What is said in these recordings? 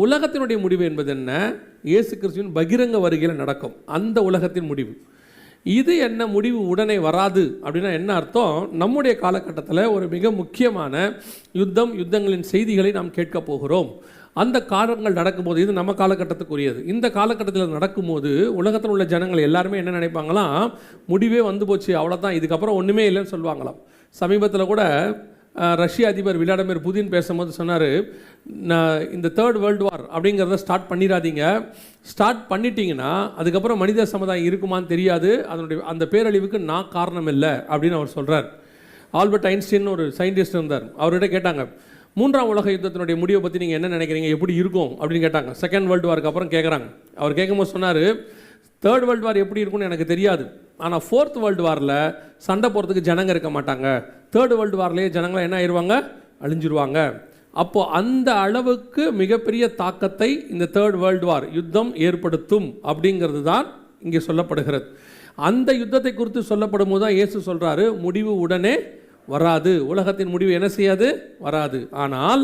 உலகத்தினுடைய முடிவு என்பது என்ன? இயேசு கிறிஸ்துவின் பகிரங்க வருகையில் நடக்கும் அந்த உலகத்தின் முடிவு. இது என்ன முடிவு உடனே வராது அப்படின்னா என்ன அர்த்தம்? நம்முடைய காலகட்டத்தில் ஒரு மிக முக்கியமான யுத்தங்களின் செய்திகளை நாம் கேட்க போகிறோம். அந்த காலங்கள் நடக்கும்போது, இது நம்ம காலகட்டத்துக்குரியது, இந்த காலகட்டத்தில் நடக்கும்போது உலகத்தில் உள்ள ஜனங்கள் எல்லாருமே என்ன நினைப்பாங்களாம்? முடிவே வந்து போச்சு, அவ்வளோதான், இதுக்கப்புறம் ஒன்றுமே இல்லைன்னு சொல்லுவாங்களாம். சமீபத்தில் கூட ரஷ்ய அதிபர் விளாடிமிர் புதின் பேசும்போது சொன்னார், இந்த தேர்ட் வேர்ல்டு வார் அப்படிங்கிறத ஸ்டார்ட் பண்ணிடாதீங்க, ஸ்டார்ட் பண்ணிட்டீங்கன்னா அதுக்கப்புறம் மனித சமுதாயம் இருக்குமான்னு தெரியாது, அந்த பேரழிவுக்கு நான் காரணம் இல்லை அப்படின்னு அவர் சொல்கிறார். ஆல்பர்ட் ஐன்ஸ்டீன் ஒரு சயின்டிஸ்ட் இருந்தார். அவர்கிட்ட கேட்டாங்க, 3ஆம் உலக யுத்தத்தினுடைய முடிவை பற்றி நீங்கள் என்ன நினைக்கிறீங்க, எப்படி இருக்கும் அப்படின்னு கேட்டாங்க. செகண்ட் வேர்ல்டு வாருக்கு அப்புறம் கேட்குறாங்க. அவர் கேட்கும்போது சொன்னார், தேர்ட் வேர்ல்டு வார் எப்படி இருக்கும்னு எனக்கு தெரியாது, ஆனால் ஃபோர்த் வேர்ல்டு வாரில் சண்டை போகிறதுக்கு ஜனங்க இருக்க மாட்டாங்க, தேர்ட் வேர்ல்டு வார்லேயே ஜனங்களை என்ன ஆயிடுவாங்க, அழிஞ்சிருவாங்க. அப்போது அந்த அளவுக்கு மிகப்பெரிய தாக்கத்தை இந்த தேர்ட் வேர்ல்டு வார் யுத்தம் ஏற்படுத்தும் அப்படிங்கிறது தான் இங்கே சொல்லப்படுகிறது. அந்த யுத்தத்தை குறித்து சொல்லப்படும் போது தான் இயேசு சொல்கிறாரு, முடிவு உடனே வராது, உலகத்தின் முடிவு என்ன செய்யாது, வராது, ஆனால்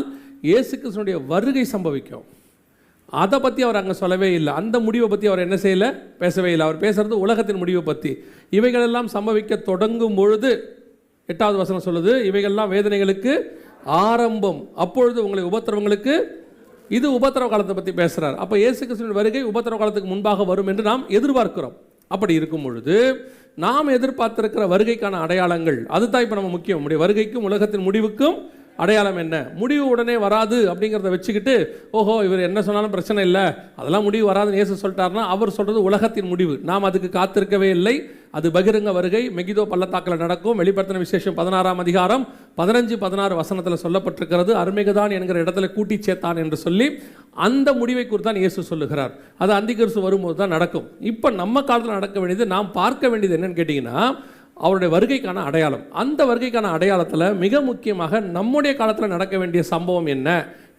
இயேசு கிறிஸ்துவினுடைய வருகை சம்பவிக்கும். அதை பற்றி அவர் அங்கே சொல்லவே இல்லை. அந்த முடிவை பற்றி அவர் என்ன செய்யலை, பேசவே இல்லை. அவர் பேசுகிறது உலகத்தின் முடிவை பற்றி. இவைகளெல்லாம் சம்பவிக்க தொடங்கும் பொழுது 8வது வசனம் சொல்லுது, இவைகள்லாம் வேதனைகளுக்கு ஆரம்பம், அப்பொழுது உங்களை உபத்திரவங்களுக்கு, இது உபத்திரவ காலத்தை பற்றி பேசுகிறார். அப்போ இயேசு கிறிஸ்துவின் வருகை உபத்திரவ காலத்துக்கு முன்பாக வரும் என்று நாம் எதிர்பார்க்கிறோம். அப்படி இருக்கும் பொழுது நாம் எதிர்பார்த்திருக்கிற வருகைக்கான அடையாளங்கள், அதுதான் இப்போ நம்ம முக்கியம். நம்முடைய வருகைக்கும் உலகத்தின் முடிவுக்கும் அடையாளம் என்ன? முடிவு உடனே வராது அப்படிங்கிறத வச்சுக்கிட்டு, ஓஹோ இவர் என்ன சொன்னாலும் பிரச்சனை இல்லை, அதெல்லாம் முடிவு வராதுன்னு இயேசு சொல்லிட்டாருன்னா, அவர் சொல்கிறது உலகத்தின் முடிவு. நாம் அதுக்கு காத்திருக்கவே இல்லை. அது பகிரங்க வருகை மெகிதோ பள்ளத்தாக்கில் நடக்கும். வெளிப்படுத்தின விசேஷம் 16ஆம் அதிகாரம் 15-16 வசனத்தில் சொல்லப்பட்டிருக்கிறது. அர்மேகதான் என்கிற இடத்துல கூட்டி சேர்த்தான் என்று சொல்லி அந்த முடிவை குறித்து தான் இயேசு சொல்லுகிறார். அது அந்திகிறிஸ்து வரும்போது தான் நடக்கும். இப்போ நம்ம காலத்தில் நடக்க வேண்டியது, நாம் பார்க்க வேண்டியது என்னன்னு கேட்டிங்கன்னா, அவருடைய வருகைக்கான அடையாளம். அந்த வருகைக்கான அடையாளத்தில் மிக முக்கியமாக நம்முடைய காலத்தில் நடக்க வேண்டிய சம்பவம் என்ன,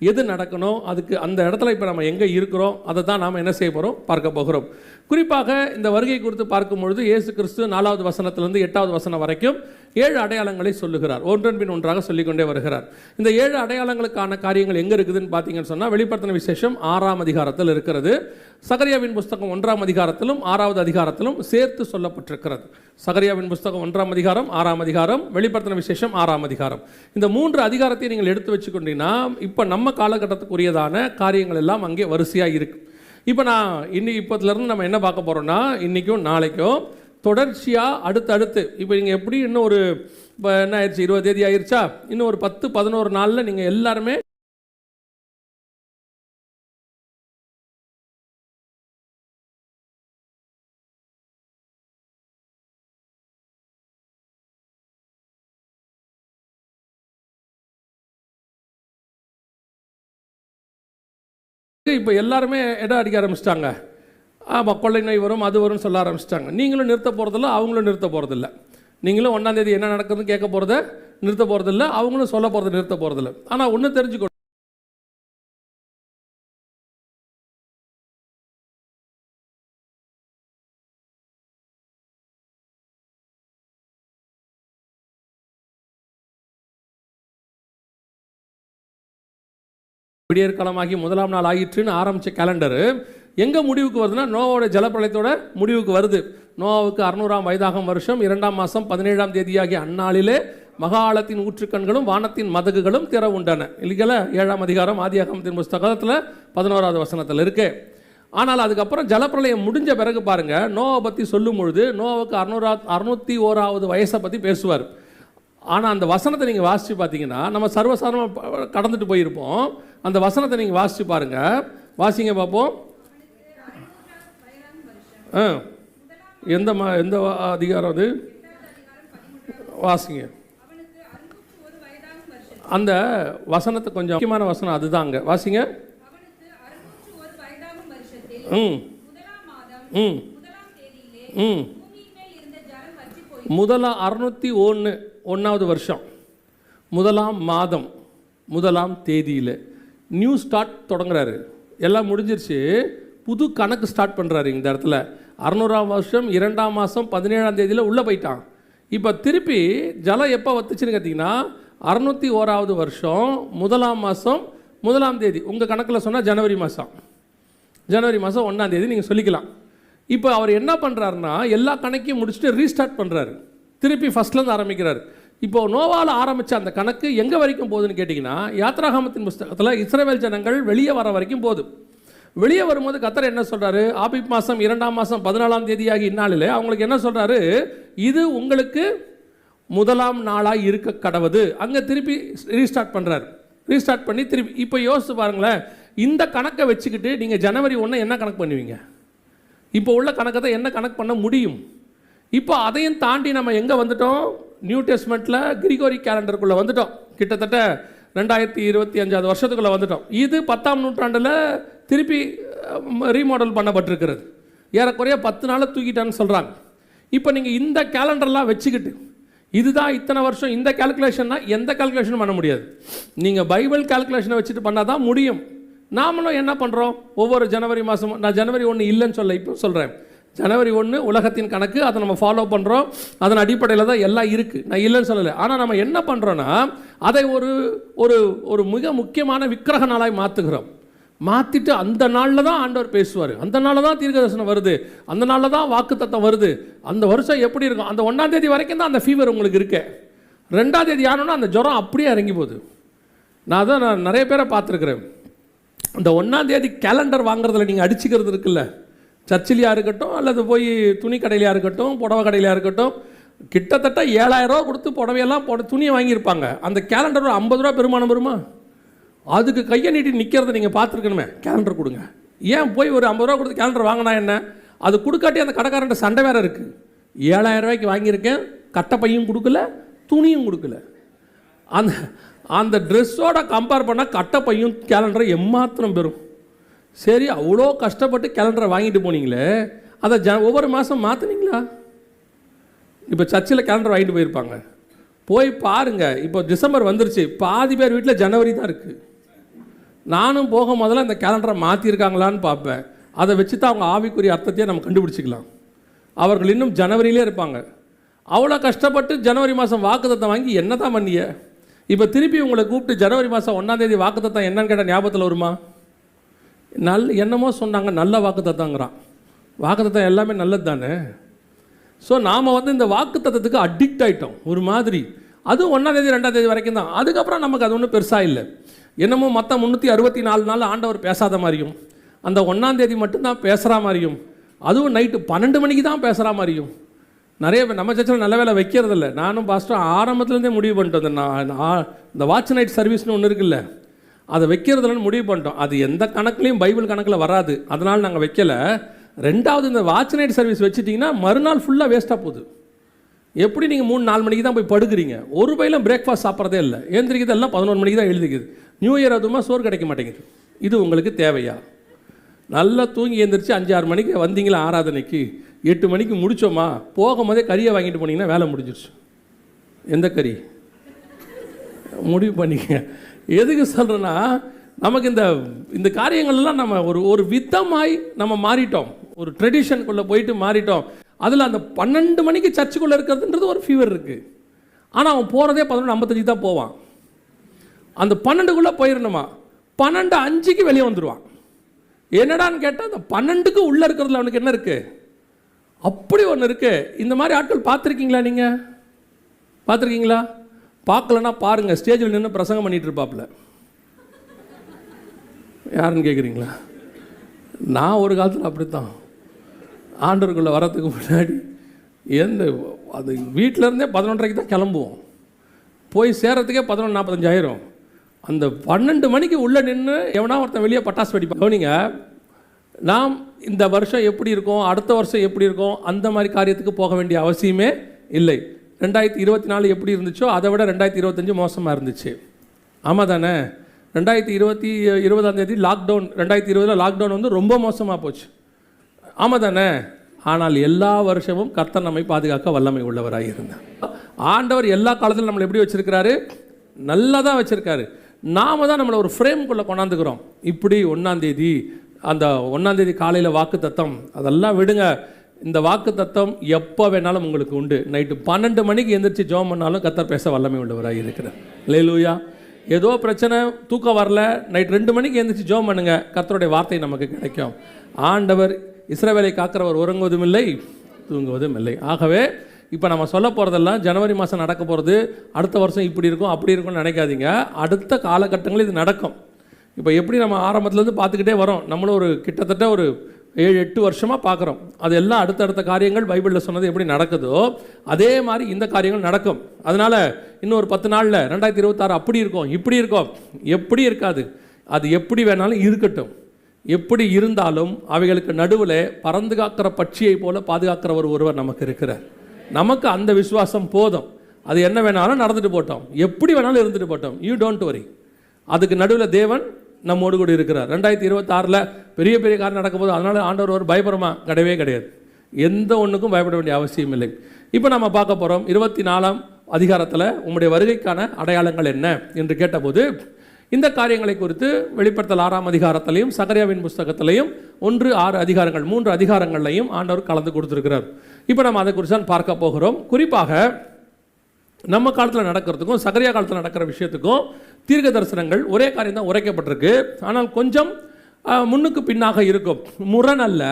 எது நடக்கணும், அதுக்கு அந்த இடத்துல இப்போ நம்ம எங்கே இருக்கிறோம், அதை தான் நாம் என்ன செய்ய போகிறோம், பார்க்க போகிறோம். குறிப்பாக இந்த வருகை குறித்து பார்க்கும்பொழுது இயேசு கிறிஸ்து 4வது வசனத்திலிருந்து 8வது வசனம் வரைக்கும் 7 அடையாளங்களை சொல்லுகிறார். ஒன்றன் பின் ஒன்றாக சொல்லிக்கொண்டே வருகிறார். இந்த 7 அடையாளங்களுக்கான காரியங்கள் எங்கே இருக்குதுன்னு பார்த்தீங்கன்னு சொன்னால், வெளிப்படுத்தின விசேஷம் 6ஆம் அதிகாரத்தில் இருக்கிறது. சகரியாவின் புஸ்தகம் 1ஆம் அதிகாரத்திலும் 6வது அதிகாரத்திலும் சேர்த்து சொல்லப்பட்டிருக்கிறது. சகரியாவின் புஸ்தகம் 1ஆம் அதிகாரம், 6ஆம் அதிகாரம், வெளிப்படுத்தின விசேஷம் 6ஆம் அதிகாரம். இந்த 3 அதிகாரத்தை நீங்கள் எடுத்து வச்சுக்கொண்டீங்கன்னா இப்போ நம்ம காலகட்டத்துக்குரியதான காரியங்கள் எல்லாம் அங்கே வரிசையாக இருக்குது. இப்போ நான் இப்போதுலேருந்து நம்ம என்ன பார்க்க போகிறோம்னா, இன்றைக்கும் நாளைக்கும் தொடர்ச்சியாக அடுத்தடுத்து, இப்போ நீங்கள் எப்படி இன்னும் ஒரு, இப்போ என்ன ஆயிடுச்சு, 20 தேதி ஆயிடுச்சா, இன்னும் ஒரு 10-11 நாளில் நீங்கள் எல்லாருமே இப்போ எல்லாருமே இடம் அடிக்க ஆரம்பிச்சிட்டாங்க. ஆமாம், கொள்ளை நோய் வரும், அது வரும்னு சொல்ல ஆரம்பிச்சிட்டாங்க. நீங்களும் நிறுத்த போகிறதில்ல, அவங்களும் நிறுத்த போகிறதில்ல. நீங்களும் 1ஆம் தேதி என்ன நடக்குதுன்னு கேட்க போகிறத நிறுத்த போகிறதில்ல, அவங்களும் சொல்ல போகிறத நிறுத்த போகிறதில்ல. ஆனால் ஒன்று தெரிஞ்சுக்கணும், விடியற் காலமாகி 1ஆம் நாள் ஆயிற்றுன்னு ஆரம்பித்த கேலண்டரு எங்கே முடிவுக்கு வருதுன்னா, நோவாவோட ஜலப்பிரளயத்தோட முடிவுக்கு வருது. நோவாவுக்கு 600ஆம் வயதாகும் வருஷம் 2ஆம் மாதம் 17ஆம் தேதியாகிய அந்நாளிலே மகாளத்தின் ஊற்றுக்கண்களும் வானத்தின் மதகுகளும் திறவுண்டன. இல்லைங்களா? 7ஆம் அதிகாரம் ஆதியாகமத்தின் புஸ்தகத்தில் 11வது வசனத்தில் இருக்கு. ஆனால் அதுக்கப்புறம் ஜலப்பிரளயம் முடிஞ்ச பிறகு பாருங்க, நோவை பற்றி சொல்லும் பொழுது நோவாவுக்கு 601வது வயசை பற்றி பேசுவார். ஆனால் அந்த வசனத்தை நீங்கள் வாசித்து பார்த்தீங்கன்னா, நம்ம சர்வசாதாரணமாக கடந்துட்டு போயிருப்போம். அந்த வசனத்தை நீங்கள் வாசித்து பாருங்கள், வாசிங்க பார்ப்போம். எந்த அதிகாரம் அது, வாசிங்க. அந்த வசனத்தை கொஞ்சம் முக்கியமான வசனம் அதுதாங்க, வாசிங்க. முதலாம் 601வது வருஷம் 1ஆம் மாதம் 1ஆம் தேதியில் நியூ ஸ்டார்ட் தொடங்குறாரு. எல்லாம் முடிஞ்சிருச்சு, புது கணக்கு ஸ்டார்ட் பண்ணுறாரு. இந்த இடத்துல 600ஆம் வருஷம் 2ஆம் மாதம் 17ஆம் தேதியில் உள்ளே போயிட்டான். இப்போ திருப்பி ஜலம் எப்போ வத்துச்சுன்னு கேட்டிங்கன்னா, 601வது வருஷம் 1ஆம் மாதம் 1ஆம் தேதி உங்கள் கணக்கில் சொன்னால் ஜனவரி மாதம் 1ஆம் தேதி நீங்கள் சொல்லிக்கலாம். இப்போ அவர் என்ன பண்ணுறாருன்னா எல்லா கணக்கையும் முடிச்சுட்டு ரீஸ்டார்ட் பண்ணுறாரு, திருப்பி ஃபஸ்ட்லேருந்து ஆரம்பிக்கிறார். இப்போ நோவாவில் ஆரம்பித்த அந்த கணக்கு எங்கே வரைக்கும் போகுதுன்னு கேட்டிங்கன்னா, யாத்ராகமத்தின் புஸ்தகத்தில் இஸ்ரவேல் ஜனங்கள் வெளியே வர வரைக்கும் போகுது. வெளியே வரும்போது கர்த்தர் என்ன சொல்கிறாரு, ஆபிப் மாதம் 2ஆம் மாதம் 14ஆம் தேதியாகி இந்நாளில் அவங்களுக்கு என்ன சொல்கிறாரு, இது உங்களுக்கு 1ஆம் நாளாக இருக்க கடவுது. அங்கே திருப்பி ரீஸ்டார்ட் பண்ணுறாரு. ரீஸ்டார்ட் பண்ணி திருப்பி இப்போ யோசிச்சு பாருங்களேன், இந்த கணக்கை வச்சுக்கிட்டு நீங்கள் ஜனவரி 1 என்ன கணக்கு பண்ணுவீங்க? இப்போ உள்ள கணக்கை தான் என்ன கணக்கு பண்ண முடியும்? இப்போ அதையும் தாண்டி நம்ம எங்கே வந்துட்டோம், நியூ டெஸ்ட்மெண்ட்டில் கிரிகோரி கேலண்டருக்குள்ளே வந்துட்டோம். கிட்டத்தட்ட 2025 வருஷத்துக்குள்ளே வந்துட்டோம். இது 10ஆம் நூற்றாண்டில் திருப்பி ரீமாடல் பண்ணப்பட்டிருக்கிறது. ஏறக்குறைய 10 நாளை தூக்கிட்டான்னு சொல்கிறாங்க. இப்போ நீங்கள் இந்த கேலண்டர்லாம் வச்சுக்கிட்டு இதுதான் இத்தனை வருஷம் இந்த கால்குலேஷன்னா எந்த கால்குலேஷனும் பண்ண முடியாது. நீங்கள் பைபிள் கால்குலேஷனை வச்சுட்டு பண்ணால் தான் முடியும். நாமளும் என்ன பண்ணுறோம், ஒவ்வொரு ஜனவரி மாதம், நான் ஜனவரி 1 இல்லைன்னு சொல்ல, இப்போ சொல்கிறேன், ஜனவரி 1 உலகத்தின் கணக்கு, அதை நம்ம ஃபாலோ பண்ணுறோம். அதன் அடிப்படையில் தான் எல்லாம் இருக்குது, நான் இல்லைன்னு சொல்லலை. ஆனால் நம்ம என்ன பண்ணுறோன்னா அதை ஒரு ஒரு ஒரு மிக முக்கியமான விக்கிரக நாளாய் மாற்றுகிறோம். மாற்றிட்டு அந்த நாளில் தான் ஆண்டவர் பேசுவார், அந்த நாளில் தான் தீர்க்கதரிசனம் வருது, அந்த நாளில் தான் வாக்குத்தத்தம் வருது. அந்த வருஷம் எப்படி இருக்கும், அந்த 1ஆம் தேதி வரைக்கும் தான் அந்த ஃபீவர் உங்களுக்கு இருக்கு. 2ஆம் தேதி ஆனோன்னா அந்த ஜுரம் அப்படியே இறங்கி போகுது. நான் நிறைய பேரை பார்த்துருக்குறேன். இந்த 1ஆம் தேதி கேலண்டர் வாங்குறதுல நீங்கள் அடிச்சுக்கிறது இருக்குல்ல, சர்ச்சிலையாக இருக்கட்டும் அல்லது போய் துணி கடையிலையாக இருக்கட்டும், புடவை கடையிலையாக இருக்கட்டும், கிட்டத்தட்ட 7000 ரூபா கொடுத்து புடவையெல்லாம் துணியை வாங்கியிருப்பாங்க. அந்த கேலண்டர் 50 ரூபா பெருமானம் வருமா? அதுக்கு கையை நீட்டி நிற்கிறத நீங்கள் பார்த்துருக்கணுமே, கேலண்டர் கொடுங்க. ஏன் போய் ஒரு 50 ரூபா கொடுத்து கேலண்டர் வாங்கினா என்ன, அது கொடுக்காட்டி அந்த கடைக்காரன்ட்ட சண்டை வேறு இருக்குது. 7000 ரூபாய்க்கு வாங்கியிருக்கேன், கட்டை பையும் கொடுக்கல, துணியும் கொடுக்கல. அந்த அந்த ட்ரெஸ்ஸோட கம்பேர் பண்ணால் கட்டை பையும் கேலண்டரை எம்மாத்திரம் பெறும். சரி, அவ்வளோ கஷ்டப்பட்டு கேலண்டரை வாங்கிட்டு போனீங்களே, அதை ஒவ்வொரு மாதம் மாற்றினீங்களா? இப்போ சர்ச்சில் கேலண்டர் வாங்கிட்டு போயிருப்பாங்க, போய் பாருங்கள். இப்போ டிசம்பர் வந்துருச்சு, பாதி பேர் வீட்டில் ஜனவரி தான் இருக்குது. நானும் போக முதல்ல இந்த கேலண்டரை மாற்றிருக்காங்களான்னு பார்ப்பேன். அதை வச்சு தான் அவங்க ஆவிக்குரிய அர்த்தத்தையே நம்ம கண்டுபிடிச்சிக்கலாம். அவர்கள் இன்னும் ஜனவரியிலே இருப்பாங்க. அவ்வளோ கஷ்டப்பட்டு ஜனவரி மாதம் வாக்குத்தத்தம் வாங்கி என்ன தான் பண்ணிய? இப்போ திருப்பி உங்களை கூப்பிட்டு ஜனவரி மாதம் 1ஆம் தேதி வாக்குத்தத்தம் என்னன்னு கேட்டால் ஞாபகத்தில் வருமா? என்னமோ சொன்னாங்க, நல்ல வாக்குத்தத்தங்கிறான். வாக்குத்தத்தம் எல்லாமே நல்லது தானே. ஸோ நாம் இந்த வாக்குத்தத்தத்துக்கு அடிக்ட் ஆகிட்டோம் ஒரு மாதிரி. அதுவும் 1ஆம் தேதி 2ஆம் தேதி வரைக்கும் தான். அதுக்கப்புறம் நமக்கு அது ஒன்றும் பெருசாக இல்லை. என்னமோ மற்ற 364 நாள் ஆண்டவர் பேசாத மாதிரியும், அந்த 1ஆம் தேதி மட்டும்தான் பேசுகிற மாதிரியும், அதுவும் நைட்டு 12 மணிக்கு தான் பேசுகிற மாதிரியும் நிறைய நம்ம சர்ச்சில் நல்ல வேலை வைக்கிறதில்ல. நானும் பாஸ்டர் ஆரம்பத்துலேருந்தே முடிவு பண்ணிட்டோம். இந்த வாட்ச் நைட் சர்வீஸ்னு ஒன்று இருக்குல்ல, அதை வைக்கிறதுலன்னு முடிவு பண்ணிட்டோம். அது எந்த கணக்குலையும் பைபிள் கணக்கில் வராது, அதனால் நாங்கள் வைக்கலை. 2வது, இந்த வாட்ச் நைட் சர்வீஸ் வச்சுட்டிங்கன்னா மறுநாள் ஃபுல்லாக வேஸ்ட்டாக போகுது. எப்படி நீங்கள் 3-4 மணிக்கு தான் போய் படுக்கிறீங்க, ஒரு பையிலும் பிரேக்ஃபாஸ்ட் சாப்பிட்றதே இல்லை, ஏந்திரிக்கிறது எல்லாம் 11 மணிக்கு தான் எழுதிக்குது. நியூ இயர் அதுவுமா சோறு கிடைக்க மாட்டேங்குது. இது உங்களுக்கு தேவையா? நல்லா தூங்கி எழுந்திரிச்சு 5-6 மணிக்கு வந்தீங்களா ஆராதனைக்கு, 8 மணிக்கு முடித்தோமா, போகும்போதே கறியை வாங்கிட்டு போனீங்கன்னா வேலை முடிஞ்சிருச்சு. எந்த கறி முடிவு பண்ணிக்க. எதுக்கு சொல்கிறேன்னா, நமக்கு இந்த காரியங்கள்லாம் நம்ம ஒரு விதமாய் நம்ம மாறிட்டோம், ஒரு ட்ரெடிஷனுக்குள்ளே போயிட்டு மாறிட்டோம். அதில் அந்த 12 மணிக்கு சர்ச்சுக்குள்ளே இருக்கிறதுன்றது ஒரு ஃபீவர் இருக்குது. ஆனால் அவன் போகிறதே 11:55 தான் போவான். அந்த 12க்குள்ளே போயிடணுமா, 12:05க்கு வெளியே வந்துடுவான். என்னடான்னு கேட்டால் அந்த 12க்கு உள்ளே இருக்கிறதுல அவனுக்கு என்ன இருக்குது, அப்படி ஒன்று இருக்குது. இந்த மாதிரி ஆட்கள் பார்த்துருக்கீங்களா? நீங்கள் பார்த்துருக்கீங்களா? பார்க்கலன்னா பாருங்கள், ஸ்டேஜில் நின்று பிரசங்கம் பண்ணிகிட்டு இருப்பாப்புல. யாருன்னு கேட்குறீங்களா? நான் ஒரு காலத்தில் அப்படித்தான். ஆண்டவருக்குள்ளே வரத்துக்கு முன்னாடி அது வீட்டிலேருந்தே 11:30க்கு தான் கிளம்புவோம். போய் சேர்கிறதுக்கே 11:45 ஆயிரும். அந்த 12 மணிக்கு உள்ளே நின்று எவனா ஒருத்தன் வெளியே பட்டாசு வெடிப்பான். கவனிங்க, நாம் இந்த வருஷம் எப்படி இருக்கும், அடுத்த வருஷம் எப்படி இருக்கும், அந்த மாதிரி காரியத்துக்கு போக வேண்டிய அவசியமே இல்லை. 2024 எப்படி இருந்துச்சோ அதை விட 2025 மோசமாக இருந்துச்சு. ஆமாம் தானே? 2020ஆம் தேதி லாக்டவுன், 2020 லாக்டவுன் ரொம்ப மோசமாக போச்சு. ஆமாம் தானே? ஆனால் எல்லா வருஷமும் கர்த்தர் நம்மை பாதுகாக்க வல்லமை உள்ளவராக இருந்தார். ஆண்டவர் எல்லா காலத்திலும் நம்மளை எப்படி வச்சுருக்கிறாரு? நல்லா தான் வச்சுருக்காரு. நாம் தான் நம்மளை ஒரு ஃப்ரேம்குள்ளே கொண்டாந்துக்கிறோம். இப்படி 1ஆம் தேதி, அந்த 1ஆம் தேதி காலையில் வாக்கு தத்தம், அதெல்லாம் விடுங்க. இந்த வாக்கு தத்தம் எப்போ வேணாலும் உங்களுக்கு உண்டு. நைட்டு 12 மணிக்கு எந்திரிச்சு ஜெபம் பண்ணாலும் கர்த்தர் பேச வல்லமை உள்ளவராக இருக்கிறார். அல்லேலூயா. ஏதோ பிரச்சனை, தூக்கம் வரல, நைட் 2 மணிக்கு எழுந்திரிச்சு ஜெபம் பண்ணுங்க, கர்த்தருடைய வார்த்தை நமக்கு கிடைக்கும். ஆண்டவர் இஸ்ரவேலை காக்கிறவர் உறங்குவதும் இல்லை, தூங்குவதும் இல்லை. ஆகவே இப்போ நம்ம சொல்ல போகிறதெல்லாம் ஜனவரி மாதம் நடக்க போகிறது, அடுத்த வருஷம் இப்படி இருக்கும் அப்படி இருக்கும்னு நினைக்காதீங்க. அடுத்த காலகட்டங்களில் இது நடக்கும். இப்போ எப்படி நம்ம ஆரம்பத்துலேருந்து பார்த்துக்கிட்டே வரோம், நம்மளும் ஒரு கிட்டத்தட்ட ஒரு 7-8 வருஷமாக பார்க்குறோம். அது எல்லாம் அடுத்தடுத்த காரியங்கள் பைபிளில் சொன்னது எப்படி நடக்குதோ அதே மாதிரி இந்த காரியங்கள் நடக்கும். அதனால் இன்னும் ஒரு 10 நாளில் 2026 அப்படி இருக்கும் இப்படி இருக்கும், எப்படி இருக்காது. அது எப்படி வேணாலும் இருக்கட்டும். எப்படி இருந்தாலும் அவைகளுக்கு நடுவில் பறந்து காக்கிற பட்சியை போல பாதுகாக்கிறவர் ஒருவர் நமக்கு இருக்கிறார். நமக்கு அந்த விசுவாசம் போதும். அது என்ன வேணாலும் நடந்துட்டு போட்டோம், எப்படி வேணாலும் இருந்துட்டு போட்டோம், யூ டோன்ட் வரி. அதுக்கு நடுவில் தேவன் நம்மோடு கூட இருக்கிறார். 2026 பெரிய பெரிய காரியம் நடக்கும்போது அதனால் ஆண்டவர் ஒரு பயபரமா கிடையவே கிடையாது. எந்த ஒன்றுக்கும் பயப்பட வேண்டிய அவசியம் இல்லை. இப்போ நம்ம பார்க்க போகிறோம் 24ஆம் அதிகாரத்தில் உங்களுடைய வருகைக்கான அடையாளங்கள் என்ன என்று கேட்டபோது இந்த காரியங்களை குறித்து வெளிப்படுத்தல் 6ஆம் அதிகாரத்திலையும் சகரியாவின் புஸ்தகத்திலையும் 1-6 அதிகாரங்கள் 3 அதிகாரங்களையும் ஆண்டவர் கலந்து கொடுத்துருக்கிறார். இப்போ நம்ம அதை குறித்து தான் பார்க்க போகிறோம். குறிப்பாக நம்ம காலத்தில் நடக்கிறதுக்கும் சகரியா காலத்தில் நடக்கிற விஷயத்துக்கும் தீர்க்க தரிசனங்கள் ஒரே காரியம் தான் உரைக்கப்பட்டிருக்கு. ஆனால் கொஞ்சம் முன்னுக்கு பின்னாக இருக்கும். முரண் அல்ல.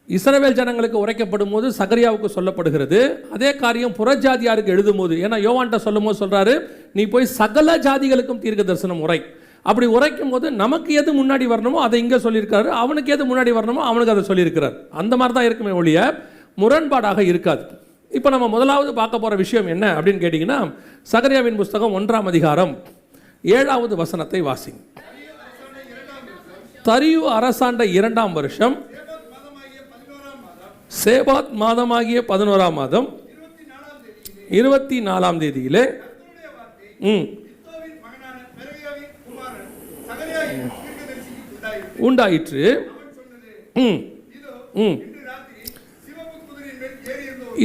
இஸ்ரவேல் ஜனங்களுக்கு உரைக்கப்படும் போது சகரியாவுக்கு சொல்லப்படுகிறது. அதே காரியம் புறஜாதியாருக்கு எழுதும் போது, ஏன்னா யோவான்ட்ட சொல்லும் போது சொல்கிறாரு, நீ போய் சகல ஜாதிகளுக்கும் தீர்க்க தரிசனம் உரை. அப்படி உரைக்கும் போது நமக்கு எது முன்னாடி வரணுமோ அதை இங்கே சொல்லியிருக்காரு, அவனுக்கு எது முன்னாடி வரணுமோ அவனுக்கு அதை சொல்லியிருக்கிறார். அந்த மாதிரி தான் இருக்குமே ஒழிய முரண்பாடாக இருக்காது. இப்போ நம்ம முதலாவது பார்க்க போகிற விஷயம் என்ன அப்படின்னு கேட்டிங்கன்னா, சகரியாவின் புஸ்தகம் 1ஆம் அதிகாரம் 7வது வசனத்தை வாசிங்க. தரியு அரசாண்ட 2ஆம் வருஷம் சேபாத் மாதமாகிய 11ஆம் மாதம் 24ஆம் தேதியிலே உண்டாயிற்று.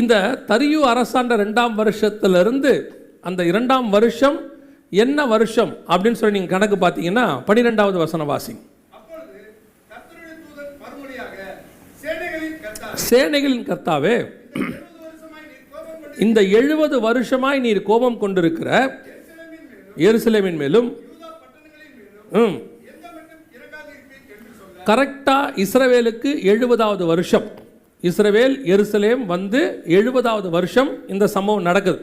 இந்த தரியு அரசாண்ட 2ஆம் வருஷத்திலிருந்து அந்த 2ஆம் வருஷம் என்ன வருஷம் அப்படின்னு சொல்லி நீங்கள் கணக்கு பார்த்தீங்கன்னா 12வது வசனம் வாசிங்க. சேனைகளின் கர்த்தாவே, இந்த 70 வருஷமாய் நீர் கோபம் கொண்டிருக்கிற எருசலேமின் மேலும் கரெக்டா இஸ்ரவேலுக்கு 70வது வருஷம், இஸ்ரவேல் எருசலேம் வந்து 70வது வருஷம் இந்த சம்பவம் நடக்குது.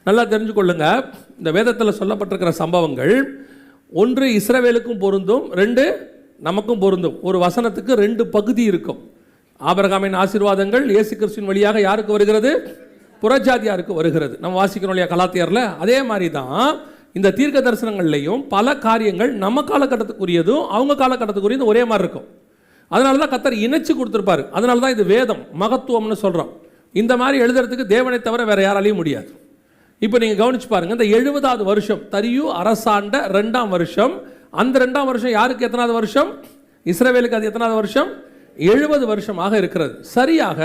நல்லா தெரிஞ்சுக்கொள்ளுங்க, இந்த வேதத்தில் சொல்லப்பட்டிருக்கிற சம்பவங்கள் 1 இஸ்ரவேலுக்கும் பொருந்தும், 2 நமக்கும் பொருந்தும். ஒரு வசனத்துக்கு 2 பகுதி இருக்கும். ஆபிரகாமின் ஆசீர்வாதங்கள் இயேசு கிறிஸ்துவின் வழியாக யாருக்கு வருகிறது? புறஜாதியாருக்கு வருகிறது. நம்ம வாசிக்கிறோம் இல்லையா கலாத்தியர்ல. அதே மாதிரி தான் இந்த தீர்க்க தரிசனங்கள்லையும் பல காரியங்கள் நம்ம காலகட்டத்துக்குரியதும் அவங்க காலகட்டத்துக்குரியதும் ஒரே மாதிரி இருக்கும். அதனால தான் கர்த்தர் இணைச்சு கொடுத்துருப்பாரு. அதனால தான் இது வேதம் மகத்துவம்னு சொல்கிறோம். இந்த மாதிரி எழுதுறதுக்கு தேவனை தவிர வேற யாராலையும் முடியாது. இப்போ நீங்கள் கவனிச்சு பாருங்க, இந்த 70வது வருஷம் தரியு அரசாண்ட 2ஆம் வருஷம். அந்த 2ஆம் வருஷம் யாருக்கு எத்தனாவது வருஷம்? இஸ்ரவேலுக்கு அது எத்தனாவது வருஷம்? 70 வருஷமாக இருக்கிறது. சரியாக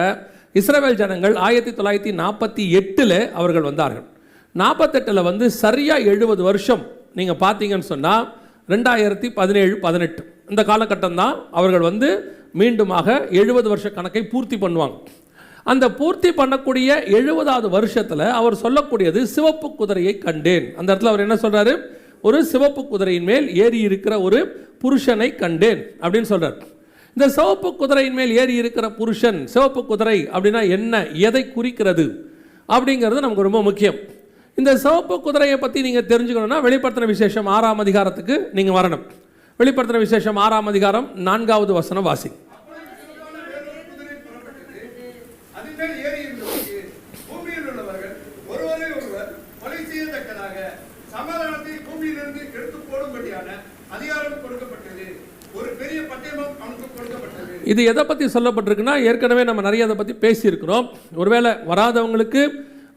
இஸ்ரவேல் ஜனங்கள் 1948 அவர்கள் வந்தார்கள். 48 வந்து சரியா 70 வருஷம் நீங்கள் பார்த்தீங்கன்னு சொன்னால் 2017-18 இந்த காலகட்டம் தான் அவர்கள் வந்து மீண்டுமாக 70 வருஷ கணக்கை பூர்த்தி பண்ணுவாங்க. அந்த பூர்த்தி பண்ணக்கூடிய 70வது வருஷத்தில் அவர் சொல்லக்கூடியது சிவப்பு குதிரையை கண்டேன். அந்த இடத்துல அவர் என்ன சொல்றாரு? ஒரு சிவப்பு குதிரையின் மேல் ஏறி இருக்கிற ஒரு புருஷனை கண்டேன் அப்படின்னு சொல்றார். இந்த சிவப்பு குதிரையின் மேல் ஏறி இருக்கிற புருஷன், சிவப்பு குதிரை அப்படின்னா என்ன, எதை குறிக்கிறது அப்படிங்கிறது நமக்கு ரொம்ப முக்கியம். இந்த சிவப்பு குதிரையை பற்றி நீங்கள் தெரிஞ்சுக்கணும்னா வெளிப்படுத்தின விசேஷம் 6ஆம் அதிகாரத்துக்கு நீங்கள் வரணும். வெளிப்படுத்தின விசேஷம் 6ஆம் அதிகாரம் 4வது வசனம் வாசி. இது எதை பற்றி சொல்லப்பட்டிருக்குன்னா, ஏற்கனவே நம்ம நிறைய அதை பற்றி பேசியிருக்கிறோம். ஒருவேளை வராதவங்களுக்கு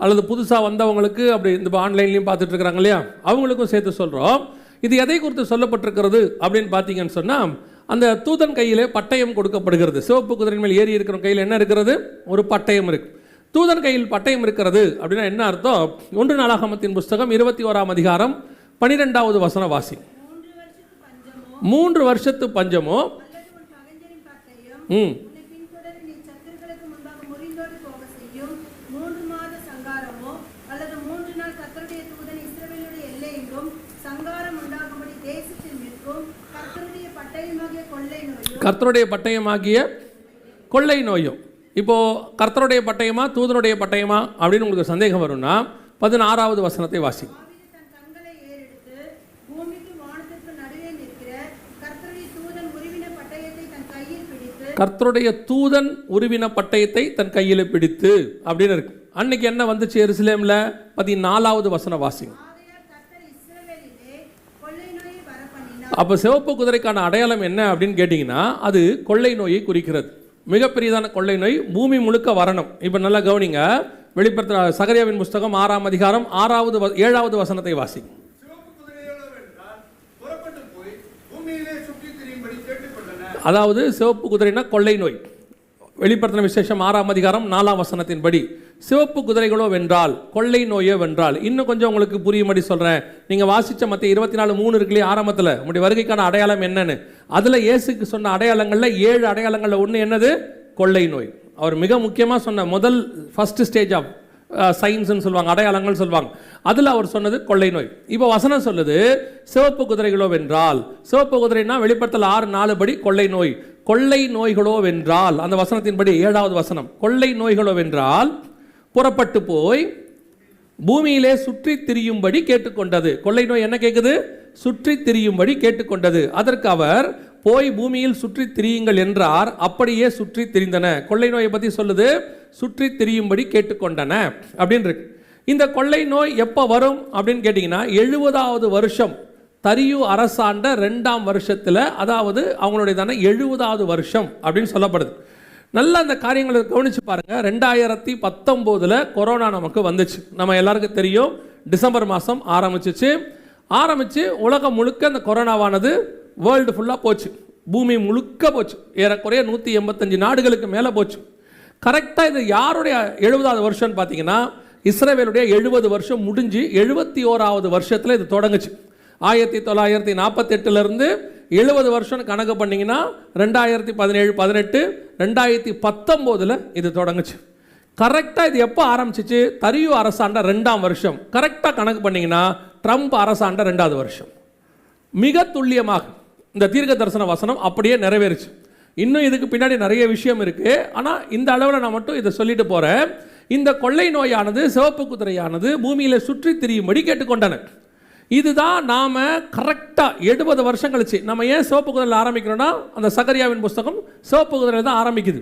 அல்லது புதுசாக வந்தவங்களுக்கு, அப்படி இந்த ஆன்லைன்லையும் பார்த்துட்டு இருக்கிறாங்க இல்லையா, அவங்களுக்கும் சேர்த்து சொல்கிறோம். இது எதை குறித்து சொல்லப்பட்டிருக்கிறது அப்படின்னு பார்த்தீங்கன்னு சொன்னால், அந்த தூதன் கையிலே பட்டயம் கொடுக்கப்படுகிறது. சிவப்பு குதிரையின் மேல் ஏறி இருக்கிற கையில் என்ன இருக்கிறது? ஒரு பட்டயம் இருக்கு. தூதன் கையில் பட்டயம் இருக்கிறது அப்படின்னா என்ன அர்த்தம்? 1 நாளாகமத்தின் புஸ்தகம் 21ஆம் அதிகாரம் 12வது வசனம் வாசி. 3 வருஷத்து பஞ்சமோ கர்த்தருடைய பட்டயமாகிய கொள்ளை நோயும். இப்போ கர்த்தருடைய பட்டயமா தூதனுடைய பட்டயமா அப்படின்னு உங்களுக்கு சந்தேகம் வரும்னா 16வது வசனத்தை வாசி. கர்த்தருடைய தூதன் உருவின பட்டயத்தை தன் கையில் பிடித்து அப்படின்னு இருக்கு. அன்னைக்கு என்ன வந்துச்சு எருசலேம்ல? 14வது வசனம் வாசிங்க. அப்போ சிவப்பு குதிரைக்கான அடையாளம் என்ன அப்படின்னு கேட்டிங்கன்னா அது கொள்ளை நோயை குறிக்கிறது. மிகப்பெரியதான கொள்ளை நோய் பூமி முழுக்க வரணும். இப்போ நல்லா கவனிங்க. வெளிப்படுத்த சகரியாவின் புஸ்தகம் 6ஆம் அதிகாரம் 7வது வசனத்தை வாசி. அதாவது சிவப்பு குதிரைனா கொள்ளை நோய். வெளிப்படுத்தின விசேஷம் 6ஆம் அதிகாரம் 4ஆம் வசனத்தின்படி சிவப்பு குதிரைகளோ வென்றால் கொள்ளை நோயோ வென்றால். இன்னும் கொஞ்சம் உங்களுக்கு புரியும்படி சொல்கிறேன். நீங்கள் வாசித்த மத்திய 24:3 இருக்குல்லையே ஆரம்பத்தில் உங்களுடைய வருகைக்கான அடையாளம் என்னன்னு, அதில் இயேசுக்கு சொன்ன அடையாளங்களில் 7 அடையாளங்களில் ஒன்று என்னது? கொள்ளை நோய். அவர் மிக முக்கியமாக சொன்ன முதல் ஃபர்ஸ்ட் ஸ்டேஜ் ஆஃப் சயின்ஸ்ன்னு சொல்லுவாங்க, அடையாளங்கள் சொல்லுவாங்க. அதில் அவர் சொன்னது கொள்ளை நோய். இப்போ வசனம் சொல்லுது சிவப்பு குதிரைகளோ வென்றால். சிவப்பு குதிரைனா வெளிப்படுத்தல் 6:4 படி கொள்ளை நோய். கொள்ளை நோய்களோ வென்றால், அந்த வசனத்தின்படி 7வது வசனம், கொள்ளை நோய்களோ வென்றால் புறப்பட்டு போய் பூமியிலே சுற்றி திரியும்படி கேட்டுக்கொண்டது. கொள்ளை நோய் என்ன கேட்குது? சுற்றி திரியும்படி கேட்டுக்கொண்டது. அதற்கு அவர் போய் பூமியில் சுற்றி திரியுங்கள் என்றார். அப்படியே சுற்றி திரிந்தன. கொள்ளை நோயை பற்றி சொல்லுது, சுற்றி திரியும்படி கேட்டுக்கொண்டன அப்படின்னு இருக்கு. இந்த கொள்ளை நோய் எப்போ வரும் அப்படின்னு கேட்டிங்கன்னா 70வது வருஷம் தரியு அரசாண்ட 2ஆம் வருஷத்தில், அதாவது அவங்களுடைய தானே 70வது வருஷம் அப்படின்னு சொல்லப்படுது. நல்லா அந்த காரியங்களை கவனித்து பாருங்கள். 2019 கொரோனா நமக்கு வந்துச்சு. நம்ம எல்லாருக்கும் தெரியும். டிசம்பர் மாதம் ஆரம்பிச்சு உலகம் முழுக்க அந்த கொரோனாவானது வேர்ல்டு ஃபுல்லாக போச்சு. பூமி முழுக்க போச்சு. ஏறக்குறைய 185 நாடுகளுக்கு மேலே போச்சு. கரெக்டாக இது யாருடைய 70வது வருஷம்னு பார்த்தீங்கன்னா இஸ்ரவேலுடைய 70 வருஷம் முடிஞ்சு 71வது வருஷத்தில் இது தொடங்குச்சு. 1948 70 வருஷம் கணக்கு பண்ணிங்கன்னா 2017, 18, 2019 இது தொடங்குச்சு. கரெக்டாக இது எப்போ ஆரம்பிச்சிச்சு? தரியு அரசாண்ட 2ஆம் வருஷம். கரெக்டாக கணக்கு பண்ணிங்கன்னா ட்ரம்ப் அரசாண்ட 2வது வருஷம். மிக துல்லியமாக இந்த தீர்க்க தரிசன வசனம் அப்படியே நிறைவேறுச்சு. இன்னும் இதுக்கு பின்னாடி நிறைய விஷயம் இருக்குது. ஆனால் இந்த அளவில் நான் மட்டும் இதை சொல்லிட்டு போகிறேன். இந்த கொள்ளை நோயானது, சிவப்பு குதிரையானது பூமியில் சுற்றி திரியும்படி கேட்டுக்கொண்டன. இதுதான் நாம் கரெக்டாக 70 வருஷம் கழிச்சு நம்ம ஏன் சிவப்பு குதிரையில் ஆரம்பிக்கிறோன்னா, அந்த சகரியாவின் புஸ்தகம் சிவப்பு குதிரையில் தான் ஆரம்பிக்குது.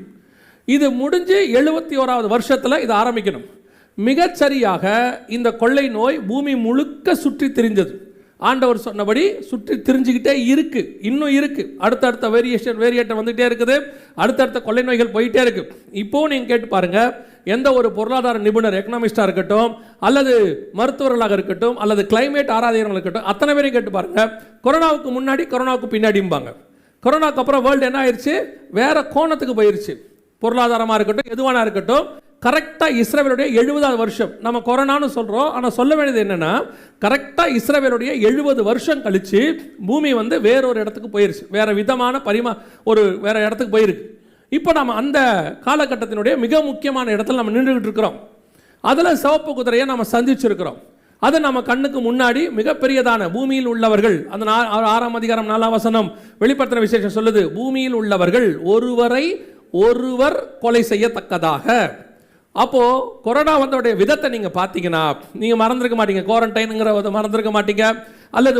இது முடிஞ்சு 71வது வருஷத்தில் இது ஆரம்பிக்கணும். மிகச்சரியாக இந்த கொள்ளை நோய் பூமி முழுக்க சுற்றி திரிஞ்சது. ஆண்டவர் சொன்னபடி சுற்றி திரிஞ்சுக்கிட்டே இருக்குது. இன்னும் இருக்குது. அடுத்தடுத்த வேரியேட்டம் வந்துகிட்டே இருக்குது. அடுத்தடுத்த கொள்ளை நோய்கள் போயிட்டே இருக்குது. இப்போவும் நீங்கள் கேட்டு பாருங்கள். எந்த ஒரு பொருளாதார நிபுணர், எக்கனாமிஸ்டாக இருக்கட்டும், அல்லது மருத்துவர்களாக இருக்கட்டும், அல்லது கிளைமேட் ஆராதகர்கள் இருக்கட்டும், அத்தனை பேரையும் கேட்டு பாருங்கள். கொரோனாவுக்கு முன்னாடி, கொரோனாவுக்கு பின்னாடிம்பாங்க. கொரோனாவுக்கு அப்புறம் வேர்ல்டு என்ன ஆயிடுச்சு? வேற கோணத்துக்கு போயிடுச்சு. பொருளாதாரமாக இருக்கட்டும், எதுவானா இருக்கட்டும். கரெக்டாக இஸ்ரவேலுடைய 70வது வருஷம் நம்ம கொரோனான்னு சொல்கிறோம். ஆனால் சொல்ல வேண்டியது என்னென்னா, கரெக்டாக இஸ்ரவேலுடைய 70 வருஷம் கழித்து பூமி வேறொரு இடத்துக்கு போயிருச்சு. வேறு விதமான வேறு இடத்துக்கு போயிருக்கு. இப்போ நம்ம அந்த காலகட்டத்தினுடைய மிக முக்கியமான இடத்துல நம்ம நின்றுக்கிட்டு இருக்கிறோம். அதில் சிவப்பு குதிரையை நம்ம சந்திச்சிருக்கிறோம். அது நம்ம கண்ணுக்கு முன்னாடி மிகப்பெரியதான பூமியில் உள்ளவர்கள், அந்த 6ஆம் அதிகாரம் 4ஆம் வசனம் வெளிப்படுத்தின விசேஷம் சொல்லுது, பூமியில் உள்ளவர்கள் ஒருவரை ஒருவர் கொலை செய்யத்தக்கதாக. அப்போது கொரோனா வந்தோடைய விதத்தை நீங்கள் பார்த்தீங்கன்னா நீங்கள் மறந்துருக்க மாட்டீங்க. குவாரண்டைனுங்கிற மறந்துருக்க மாட்டீங்க. அல்லது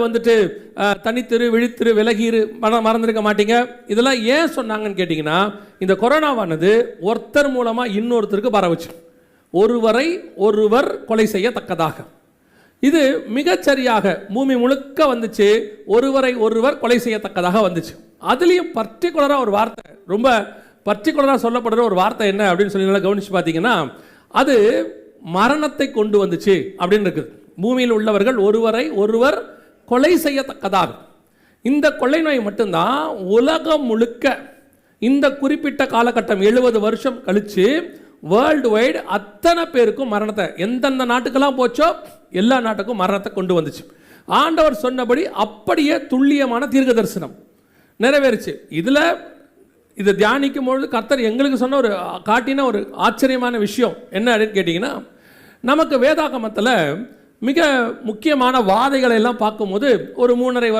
தனித்திரு, விழித்திரு, விலகீரு மறந்துருக்க மாட்டீங்க. இதெல்லாம் ஏன் சொன்னாங்கன்னு கேட்டிங்கன்னா, இந்த கொரோனாவானது ஒருத்தர் மூலமாக இன்னொருத்தருக்கு பரவுச்சு. ஒருவரை ஒருவர் கொலை செய்யத்தக்கதாக. இது மிகச்சரியாக பூமி முழுக்க வந்துச்சு. ஒருவரை ஒருவர் கொலை செய்யத்தக்கதாக வந்துச்சு. அதுலேயும் பர்டிகுலராக ஒரு வார்த்தை, ரொம்ப பர்டிகுலராக சொல்லப்படுற ஒரு வார்த்தை என்ன அப்படின்னு சொல்லி நல்லா கவனித்து பார்த்தீங்கன்னா, அது மரணத்தை கொண்டு வந்துச்சு அப்படின்னு இருக்குது. பூமியில் உள்ளவர்கள் ஒருவரை ஒருவர் கொலை செய்யத்தக்கதாக. இந்த கொள்ளை நோய் மட்டும்தான் உலகம் முழுக்க இந்த குறிப்பிட்ட காலகட்டம் 70 வருஷம் கழித்து வேர்ல்டு வைடு அத்தனை பேருக்கும் மரணத்தை, எந்தெந்த நாட்டுக்கெல்லாம் போச்சோ எல்லா நாட்டுக்கும் மரணத்தை கொண்டு வந்துச்சு. ஆண்டவர் சொன்னபடி அப்படியே துல்லியமான தீர்க்க தரிசனம் நிறைவேறுச்சு. இதை தியானிக்கும் பொழுது கர்த்தர் எங்களுக்கு சொன்ன காட்டின ஒரு ஆச்சரியமான விஷயம் என்ன அப்படின்னு கேட்டிங்கன்னா, நமக்கு வேதாகமத்தில் மிக முக்கியமான வாதைகளை எல்லாம் பார்க்கும்போது ஒரு 3.5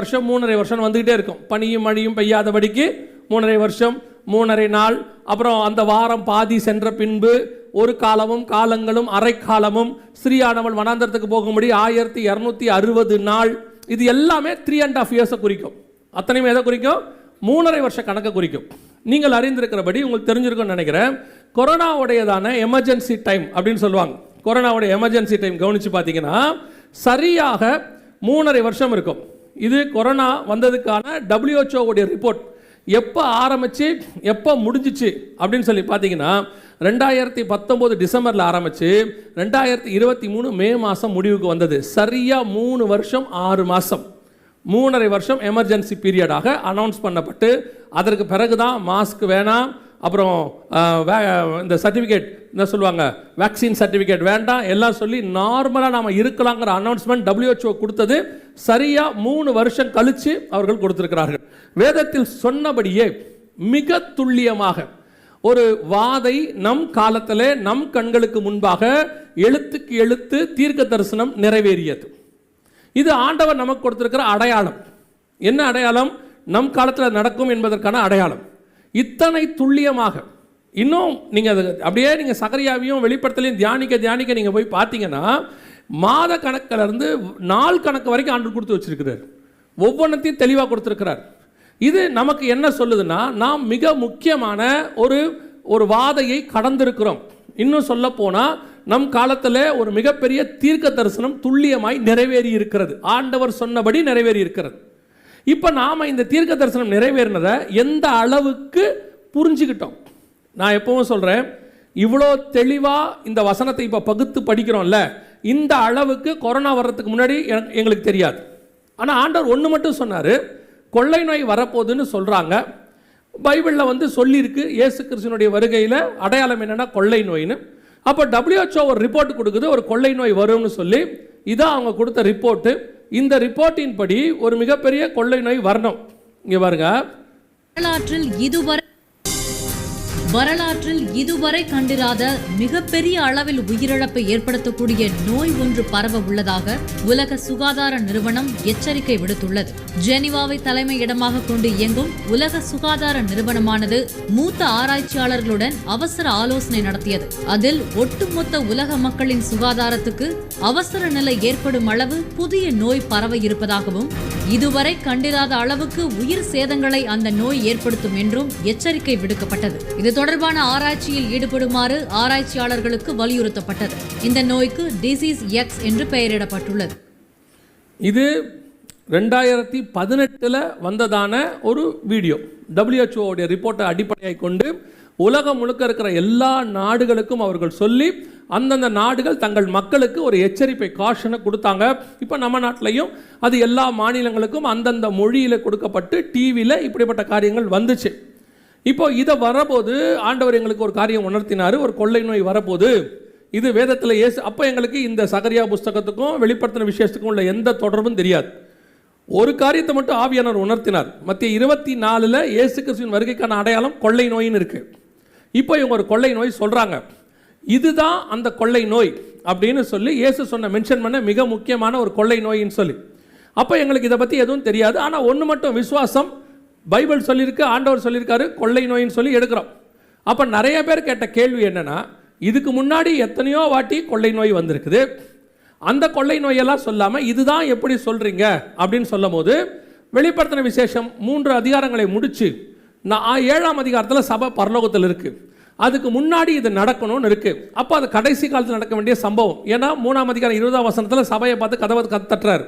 வருஷம் வந்துக்கிட்டே இருக்கும். பனியும் மழையும் பெய்யாதபடிக்கு 3.5 வருஷம், 3.5 நாள், அப்புறம் அந்த வாரம் பாதி சென்ற பின்பு ஒரு காலமும் காலங்களும் அரை காலமும், ஸ்ரீயானவள் வனாந்தரத்துக்கு போகும்படி 1260 நாள். இது எல்லாமே 3.5 இயர்ஸை குறிக்கும். அத்தனையுமே எதை குறிக்கும்? 3.5 வருஷ கணக்கை குறிக்கும். நீங்கள் அறிந்திருக்கிறபடி உங்களுக்கு தெரிஞ்சிருக்கும்னு நினைக்கிறேன், கொரோனாவுடையதான எமர்ஜென்சி டைம் அப்படின்னு சொல்லுவாங்க. கொரோனாவுடைய எமர்ஜென்சி டைம் கவனித்து பார்த்தீங்கன்னா சரியாக 3.5 வருஷம் இருக்கும். இது கொரோனா வந்ததுக்கான WHO உடைய ரிப்போர்ட். எப்போ ஆரம்பித்து எப்போ முடிஞ்சிச்சு அப்படின்னு சொல்லி பார்த்தீங்கன்னா 2019 டிசம்பரில் ஆரம்பித்து 2023 மே மாதம் முடிவுக்கு வந்தது. சரியாக 3 வருஷம் 6 மாதம், 3.5 வருஷம் எமர்ஜென்சி பீரியடாக அனௌன்ஸ் பண்ணப்பட்டு, அதற்கு பிறகு தான் மாஸ்க் வேணாம், அப்புறம் இந்த சர்டிஃபிகேட் என்ன சொல்லுவாங்க, வேக்சின் சர்டிஃபிகேட் வேண்டாம் எல்லாம் சொல்லி நார்மலாக நாம் இருக்கலாங்கிற அனௌன்ஸ்மெண்ட் WHO கொடுத்தது சரியாக 3 வருஷம் கழித்து அவர்கள் கொடுத்திருக்கிறார்கள். வேதத்தில் சொன்னபடியே மிக துல்லியமாக ஒரு வாதை நம் காலத்திலே நம் கண்களுக்கு முன்பாக எழுத்துக்கு எழுத்து தீர்க்க தரிசனம் நிறைவேறியது. இது ஆண்டவர் நமக்கு கொடுத்திருக்கிற அடையாளம். என்ன அடையாளம்? நம் காலத்தில் நடக்கும் என்பதற்கான அடையாளம். இத்தனை துல்லியமாக இன்னும் நீங்கள் அது அப்படியே நீங்கள் சகரியாவையும் வெளிப்படுத்தலையும் தியானிக்க நீங்கள் போய் பார்த்தீங்கன்னா மாத கணக்கிலிருந்து நாள் கணக்கு வரைக்கும் ஆண்டு கொடுத்து வச்சிருக்கிறார். ஒவ்வொன்றத்தையும் தெளிவாக கொடுத்துருக்கிறார். இது நமக்கு என்ன சொல்லுதுன்னா, நாம் மிக முக்கியமான ஒரு வாதையை கடந்திருக்கிறோம். இன்னும் சொல்ல போனால் நம் காலத்தில் ஒரு மிகப்பெரிய தீர்க்க தரிசனம் துல்லியமாய் நிறைவேறி இருக்கிறது. ஆண்டவர் சொன்னபடி நிறைவேறி இருக்கிறது. இப்போ நாம் இந்த தீர்க்க தரிசனம் நிறைவேறினதை எந்த அளவுக்கு புரிஞ்சுக்கிட்டோம்? நான் எப்பவும் சொல்கிறேன், இவ்வளோ தெளிவாக இந்த வசனத்தை இப்போ பகுத்து படிக்கிறோம்ல, இந்த அளவுக்கு கொரோனா வர்றதுக்கு முன்னாடி எங்களுக்கு தெரியாது. ஆனால் ஆண்டவர் ஒன்று மட்டும் சொன்னார், கொள்ளை நோய் வரப்போகுதுன்னு சொல்கிறாங்க. பைபிளில் சொல்லியிருக்கு, இயேசு கிறிஸ்துவினுடைய வருகையில் அடையாளம் என்னென்னா கொள்ளை நோயின்னு. அப்போ WHO ஒரு ரிப்போர்ட் கொடுக்குது, ஒரு கொள்ளை நோய் வரும்னு சொல்லி. இதான் அவங்க கொடுத்த ரிப்போர்ட்டு. இந்த ரிப்போர்ட்டின் படி ஒரு மிகப்பெரிய கொள்ளை நோய் வரணும். இங்கே பாருங்க, வரலாற்றில் இதுவரை கண்டிராத மிகப்பெரிய அளவில் உயிரிழப்பை ஏற்படுத்தக்கூடிய நோய் ஒன்று பரவ உள்ளதாக உலக சுகாதார நிறுவனம் எச்சரிக்கை விடுத்துள்ளது. ஜெனீவாவை தலைமையிடமாக கொண்டு இயங்கும் உலக சுகாதார நிறுவனமானது மூத்த ஆராய்ச்சியாளர்களுடன் அவசர ஆலோசனை நடத்தியது. அதில் ஒட்டுமொத்த உலக மக்களின் சுகாதாரத்துக்கு அவசர நிலை ஏற்படும் அளவு புதிய நோய் பரவ இருப்பதாகவும், இதுவரை கண்டிராத அளவுக்கு உயிர் சேதங்களை அந்த நோய் ஏற்படுத்தும் என்றும் எச்சரிக்கை விடுக்கப்பட்டது. இது தொடர்பான ஆராய்ச்சியில் ஈடுபடுமாறு ஆராய்ச்சியாளர்களுக்கு வலியுறுத்தப்பட்டது. இந்த நோய்க்கு டிசீஸ் எக்ஸ் என்று பெயரிடப்பட்டுள்ளது. இது 2018 வந்ததான ஒரு வீடியோ. WHO உடைய ரிப்போர்ட்டை அடிப்படையாக கொண்டு உலகம் முழுக்க இருக்கிற எல்லா நாடுகளுக்கும் அவர்கள் சொல்லி அந்தந்த நாடுகள் தங்கள் மக்களுக்கு ஒரு எச்சரிப்பை காஷனை கொடுத்தாங்க. இப்போ நம்ம நாட்டிலையும் அது எல்லா மாநிலங்களுக்கும் அந்தந்த மொழியில் கொடுக்கப்பட்டு டிவியில் இப்படிப்பட்ட காரியங்கள் வந்துச்சு. இப்போ இதை வரபோது ஆண்டவர் எங்களுக்கு ஒரு காரியம் உணர்த்தினார், ஒரு கொள்ளை நோய் வரபோது. இது வேதத்தில் அப்போ எங்களுக்கு இந்த சகரியா புஸ்தகத்துக்கும் வெளிப்படுத்தின விசேஷத்துக்கும் உள்ள எந்த தொடர்பும் தெரியாது. ஒரு காரியத்தை மட்டும் ஆவியானவர் உணர்த்தினார். மத்திய 24 இயேசு கிறிஸ்துவின் வருகைக்கான அடையாளம் கொள்ளை நோயின்னு இருக்கு. இப்போ இவங்க ஒரு கொள்ளை நோய் சொல்றாங்க. இதுதான் அந்த கொள்ளை நோய் அப்படின்னு சொல்லி இயேசு சொன்ன மென்ஷன் பண்ண மிக முக்கியமான ஒரு கொள்ளை நோயின்னு சொல்லி. அப்போ எங்களுக்கு இதை பற்றி எதுவும் தெரியாது. ஆனால் ஒன்று மட்டும் விசுவாசம், பைபிள் சொல்லியிருக்கு, ஆண்டவர் சொல்லியிருக்காரு, கொள்ளை நோயின்னு சொல்லி எடுக்கிறோம். அப்போ நிறைய பேர் கேட்ட கேள்வி என்னென்னா, இதுக்கு முன்னாடி எத்தனையோ வாட்டி கொள்ளை நோய் வந்திருக்குது, அந்த கொள்ளை நோயெல்லாம் சொல்லாமல் இதுதான் எப்படி சொல்கிறீங்க அப்படின்னு சொல்லும் போது, வெளிப்படுத்தின விசேஷம் 3 அதிகாரங்களை முடித்து 7ஆம் அதிகாரத்தில் சபை பரலோகத்தில் இருக்குது. அதுக்கு முன்னாடி இது நடக்கணும்னு இருக்குது. அப்போ அது கடைசி காலத்தில் நடக்க வேண்டிய சம்பவம். ஏன்னா 3ஆம் அதிகாரம் 20ஆம் வசனத்தில் சபையை பார்த்து கதவை தட்டுறாரு.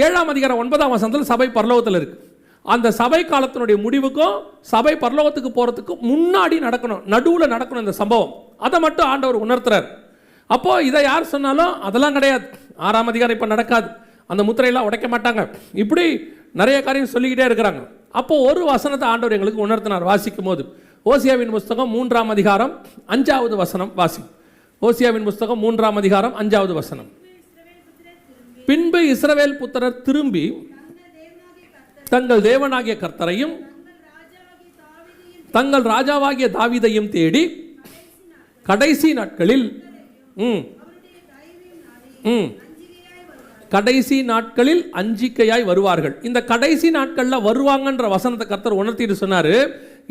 7ஆம் அதிகாரம் 9ஆம் வசனத்தில் சபை பரலோகத்தில் இருக்குது. அந்த சபை காலத்தினுடைய முடிவுக்கும் சபை பரலோகத்துக்கு போகிறதுக்கும் முன்னாடி நடக்கணும், நடுவில் நடக்கணும் இந்த சம்பவம். அதை மட்டும் ஆண்டவர் உணர்த்துறார். அப்போது இதை யார் சொன்னாலும் அதெல்லாம் கிடையாது, 6ஆம் அதிகாரம் இப்போ நடக்காது, அந்த முத்திரையெல்லாம் உடைக்க மாட்டாங்க, இப்படி நிறைய காரியம் சொல்லிக்கிட்டே இருக்கிறாங்க. அப்போது ஒரு வசனத்தை ஆண்டவர் எங்களுக்கு உணர்த்தினார் வாசிக்கும் போது. ஓசியாவின் புஸ்தகம் 3ஆம் அதிகாரம் 5வது வசனம் வாசி. ஓசியாவின் புஸ்தகம் 3ஆம் அதிகாரம் 5வது வசனம். பின்பு இஸ்ரவேல் புத்திரர் திரும்பி தங்கள் தேவனாகிய கர்த்தரையும் தங்கள் ராஜாவாகிய தாவீதையும் தேடி கடைசி நாட்களில் கடைசி நாட்களில் அஞ்சிக்கையாய் வருவார்கள். இந்த கடைசி நாட்களில் வருவாங்கன்ற வசனத்தை கர்த்தர் உணர்த்திட்டு சொன்னார்,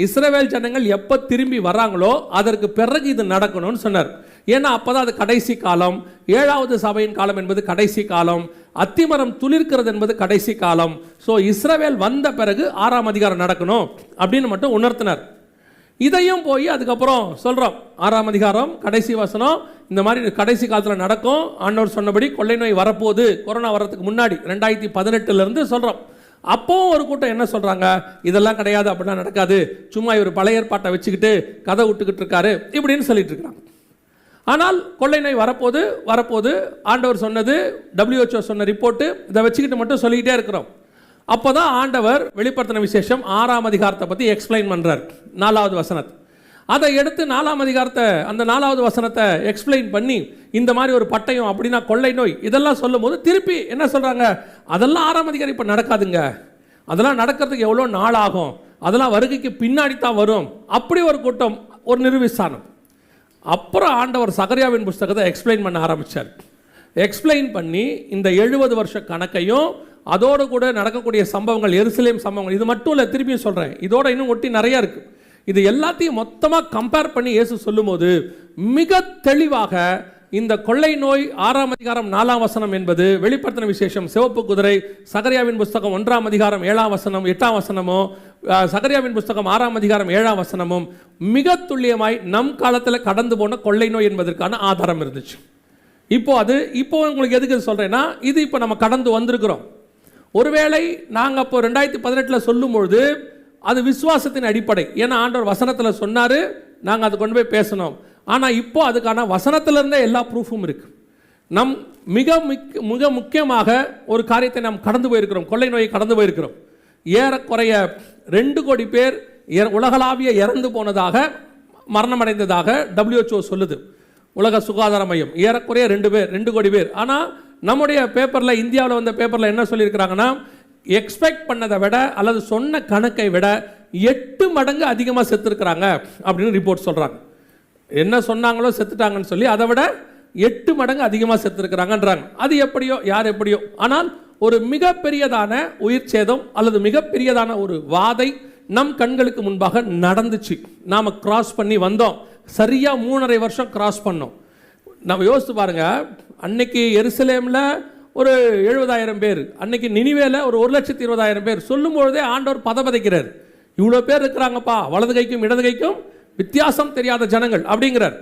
இஸ்ரவேல் ஜனங்கள் எப்போ திரும்பி வராங்களோ அதற்கு பிறகு இது நடக்கணும்னு சொன்னார். ஏன்னா அப்போதான் அது கடைசி காலம். 7வது சபையின் காலம் என்பது கடைசி காலம். அத்திமரம் துளிர்க்கிறது என்பது கடைசி காலம். ஸோ இஸ்ரவேல் வந்த பிறகு 6ஆம் அதிகாரம் நடக்கணும் அப்படின்னு மட்டும் உணர்த்தினார். இதையும் போய் அதுக்கப்புறம் சொல்கிறோம், 6ஆம் அதிகாரம் கடைசி வசனம் இந்த மாதிரி கடைசி காலத்தில் நடக்கும். ஆண்டவர் சொன்னபடி கொள்ளை நோய் வரப்போகுது, கொரோனா வர்றதுக்கு முன்னாடி 2018 சொல்கிறோம். அப்போவும் ஒரு கூட்டம் என்ன சொல்கிறாங்க, இதெல்லாம் கிடையாது, அப்படிலாம் நடக்காது, சும்மா இவர் பழைய ஏற்பாட்டை வச்சுக்கிட்டு கதை விட்டுக்கிட்டு இருக்காரு இப்படின்னு சொல்லிட்டு இருக்கிறாங்க. ஆனால் கொள்ளை நோய் வரப்போது ஆண்டவர் சொன்னது, WHO சொன்ன ரிப்போர்ட்டு, இதை வச்சுக்கிட்டு மட்டும் சொல்லிக்கிட்டே இருக்கிறோம். அப்போ தான் ஆண்டவர் வெளிப்படுத்தின விசேஷம் 6ஆம் அதிகாரத்தை பற்றி எக்ஸ்பிளைன் பண்ணுறார், 4வது வசனத்தை. அதை எடுத்து 4ஆம் அதிகாரத்தை, அந்த 4வது வசனத்தை எக்ஸ்பிளைன் பண்ணி இந்த மாதிரி ஒரு பட்டயம் அப்படின்னா கொள்ளை நோய் இதெல்லாம் சொல்லும் போது திருப்பி என்ன சொல்கிறாங்க, அதெல்லாம் 6ஆம் அதிகாரம் இப்போ நடக்காதுங்க, அதெல்லாம் நடக்கிறதுக்கு எவ்வளோ நாள் ஆகும், அதெல்லாம் வருகைக்கு பின்னாடி தான் வரும், அப்படி ஒரு கூட்டம், ஒரு நிர்விசானம். அப்புறம் ஆண்டவர் சகரியாவின் புஸ்தகத்தை எக்ஸ்பிளைன் பண்ண ஆரம்பித்தார். எக்ஸ்பிளைன் பண்ணி இந்த 70 வருஷ கணக்கையும் அதோடு கூட நடக்கக்கூடிய சம்பவங்கள், எருசலேம் சம்பவங்கள், இது மட்டும் இல்லை, திருப்பியும் சொல்கிறேன், இதோட இன்னும் ஒட்டி நிறையா இருக்குது. இது எல்லாத்தையும் மொத்தமாக கம்பேர் பண்ணி இயேசு சொல்லும்போது மிக தெளிவாக இந்த கொள்ளை நோய் 6ஆம் அதிகாரம் 4ஆம் வசனம் என்பது வெளிப்படுத்தின விசேஷம் சிவப்பு குதிரை, சகரியாவின் புஸ்தகம் 1ஆம் அதிகாரம் 7ஆம் வசனம் 8ஆம் வசனமோ, சகரியாவின் புஸ்தகம் 6ஆம் அதிகாரம் 7ஆம் வசனமும் மிக துல்லியமாய் நம் காலத்தில் கடந்து போன கொள்ளை நோய் என்பதற்கான ஆதாரம் இருந்துச்சு. இப்போ உங்களுக்கு எதுக்கு சொல்கிறேன்னா, இது இப்போ நம்ம கடந்து வந்திருக்கிறோம். ஒருவேளை நாங்கள் அப்போ 2018 சொல்லும்பொழுது அது விசுவாசத்தின் அடிப்படை, ஏன்னா ஆண்டவர் வசனத்தில் சொன்னார், நாங்கள் அதை கொண்டு போய் பேசணும். ஆனால் இப்போ அதுக்கான வசனத்திலிருந்தே எல்லா ப்ரூஃபும் இருக்குது. நம் மிக முக்கியமாக ஒரு காரியத்தை நாம் கடந்து போயிருக்கிறோம், கொள்ளை நோயை கடந்து போயிருக்கிறோம். ஏறக்குறைய 2 கோடி பேர் உலகளாவிய இறந்து போனதாக, மரணமடைந்ததாக WHO சொல்லுது, உலக சுகாதார மையம். ஏறக்குறைய 2 கோடி பேர். ஆனால் நம்முடைய பேப்பரில், இந்தியாவில் வந்த பேப்பரில் என்ன சொல்லியிருக்கிறாங்கன்னா, எக்ஸ்பெக்ட் பண்ணதை விட அல்லது சொன்ன கணக்கை விட 8 மடங்கு அதிகமாக செத்துருக்கிறாங்க அப்படின்னு ரிப்போர்ட் சொல்கிறாங்க. என்ன சொன்னாங்களோ செத்துட்டாங்கன்னு சொல்லி அதை விட 8 மடங்கு அதிகமாக செத்துருக்கிறாங்கன்றாங்க. அது எப்படியோ யார் எப்படியோ, ஆனால் ஒரு மிகப்பெரியதான உயிர் சேதம் அல்லது மிகப்பெரியதான ஒரு வாதை நம் கண்களுக்கு முன்பாக நடந்துச்சு. நாம் கிராஸ் பண்ணி வந்தோம், சரியாக 3.5 வருஷம் கிராஸ் பண்ணோம். நம்ம யோசித்து பாருங்க, அன்னைக்கு எருசலேமில் ஒரு 70,000 பேர், அன்னைக்கு நினிவேல ஒரு 1,20,000 பேர். சொல்லும் பொழுதே ஆண்டவர் பதபதைக்கிறார், இவ்வளோ பேர் இருக்கிறாங்கப்பா, வலது கைக்கும் இடது கைக்கும் வித்தியாசம் தெரியாத ஜனங்கள் அப்படிங்கிறார்.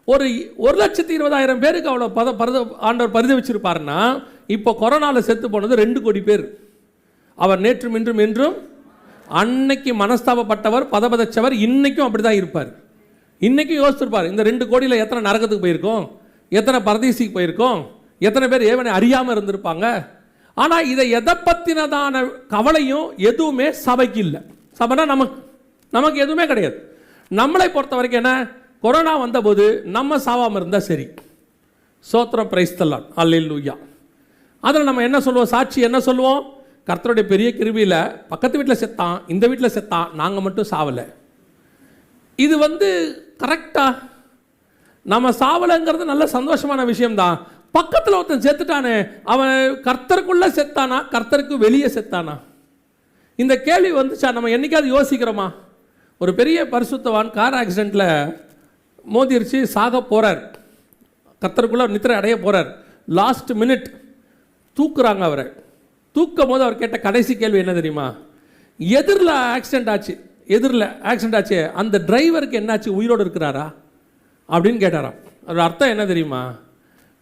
ஒரு 1,20,000 பேருக்கு அவ்வளோ ஆண்டவர் பரிதவிச்சிருப்பாருன்னா, இப்போ கொரோனாவில் செத்து போனது 2 கோடி பேர். அவர் நேற்றும் இன்றும் என்றும், அன்னைக்கு மனஸ்தாபப்பட்டவர், பதபதைச்சவர், இன்னைக்கும் அப்படி தான் இருப்பார். இன்னைக்கும் யோசிச்சிருப்பார், இந்த 2 கோடியில் எத்தனை நரகத்துக்கு போயிருக்கோம், எத்தனை பரதீசிக்கு போயிருக்கோம், எத்தனை பேர் ஏவனை அறியாமல் இருந்திருப்பாங்க. ஆனால் இதை எதை பற்றினதான கவலையும் எதுவுமே சபைக்கு இல்லை. சபைனா நமக்கு எதுவுமே கிடையாது. நம்மளை பொறுத்த வரைக்கும் என்ன, கொரோனா வந்தபோது நம்ம சாவாமல் இருந்தால் சரி, சோத்திரம் பிரைஸ்தலான் அல்லேலூயா. அதில் நம்ம என்ன சொல்லுவோம், சாட்சி என்ன சொல்லுவோம், கர்த்தருடைய பெரிய கிருபையில் பக்கத்து வீட்டில் செத்தான், இந்த வீட்டில் செத்தான், நாங்கள் மட்டும் சாவலை. இது கரெக்டா? நம்ம சாவலைங்கிறது நல்ல சந்தோஷமான விஷயம்தான். பக்கத்தில் ஒருத்தன் செத்துட்டானே, அவன் கர்த்தருக்குள்ளே செத்தானா, கர்த்தருக்கு வெளியே செத்தானா? இந்த கேள்வி வந்துச்சா? நம்ம என்னைக்காவது யோசிக்கிறோமா? ஒரு பெரிய பரிசுத்தவான் கார் ஆக்சிடெண்ட்டில் மோதிருச்சு, சாக போகிறார், கர்த்தருக்குள்ளே நித்திரை அடைய போகிறார். லாஸ்ட் மினிட் தூக்குறாங்க அவரை. தூக்கும் போது அவர் கேட்ட கடைசி கேள்வி என்ன தெரியுமா? எதிரில் ஆக்சிடெண்ட் ஆச்சு, அந்த டிரைவருக்கு என்னாச்சு, உயிரோடு இருக்கிறாரா அப்படின்னு கேட்டாராம். அதோட அர்த்தம் என்ன தெரியுமா?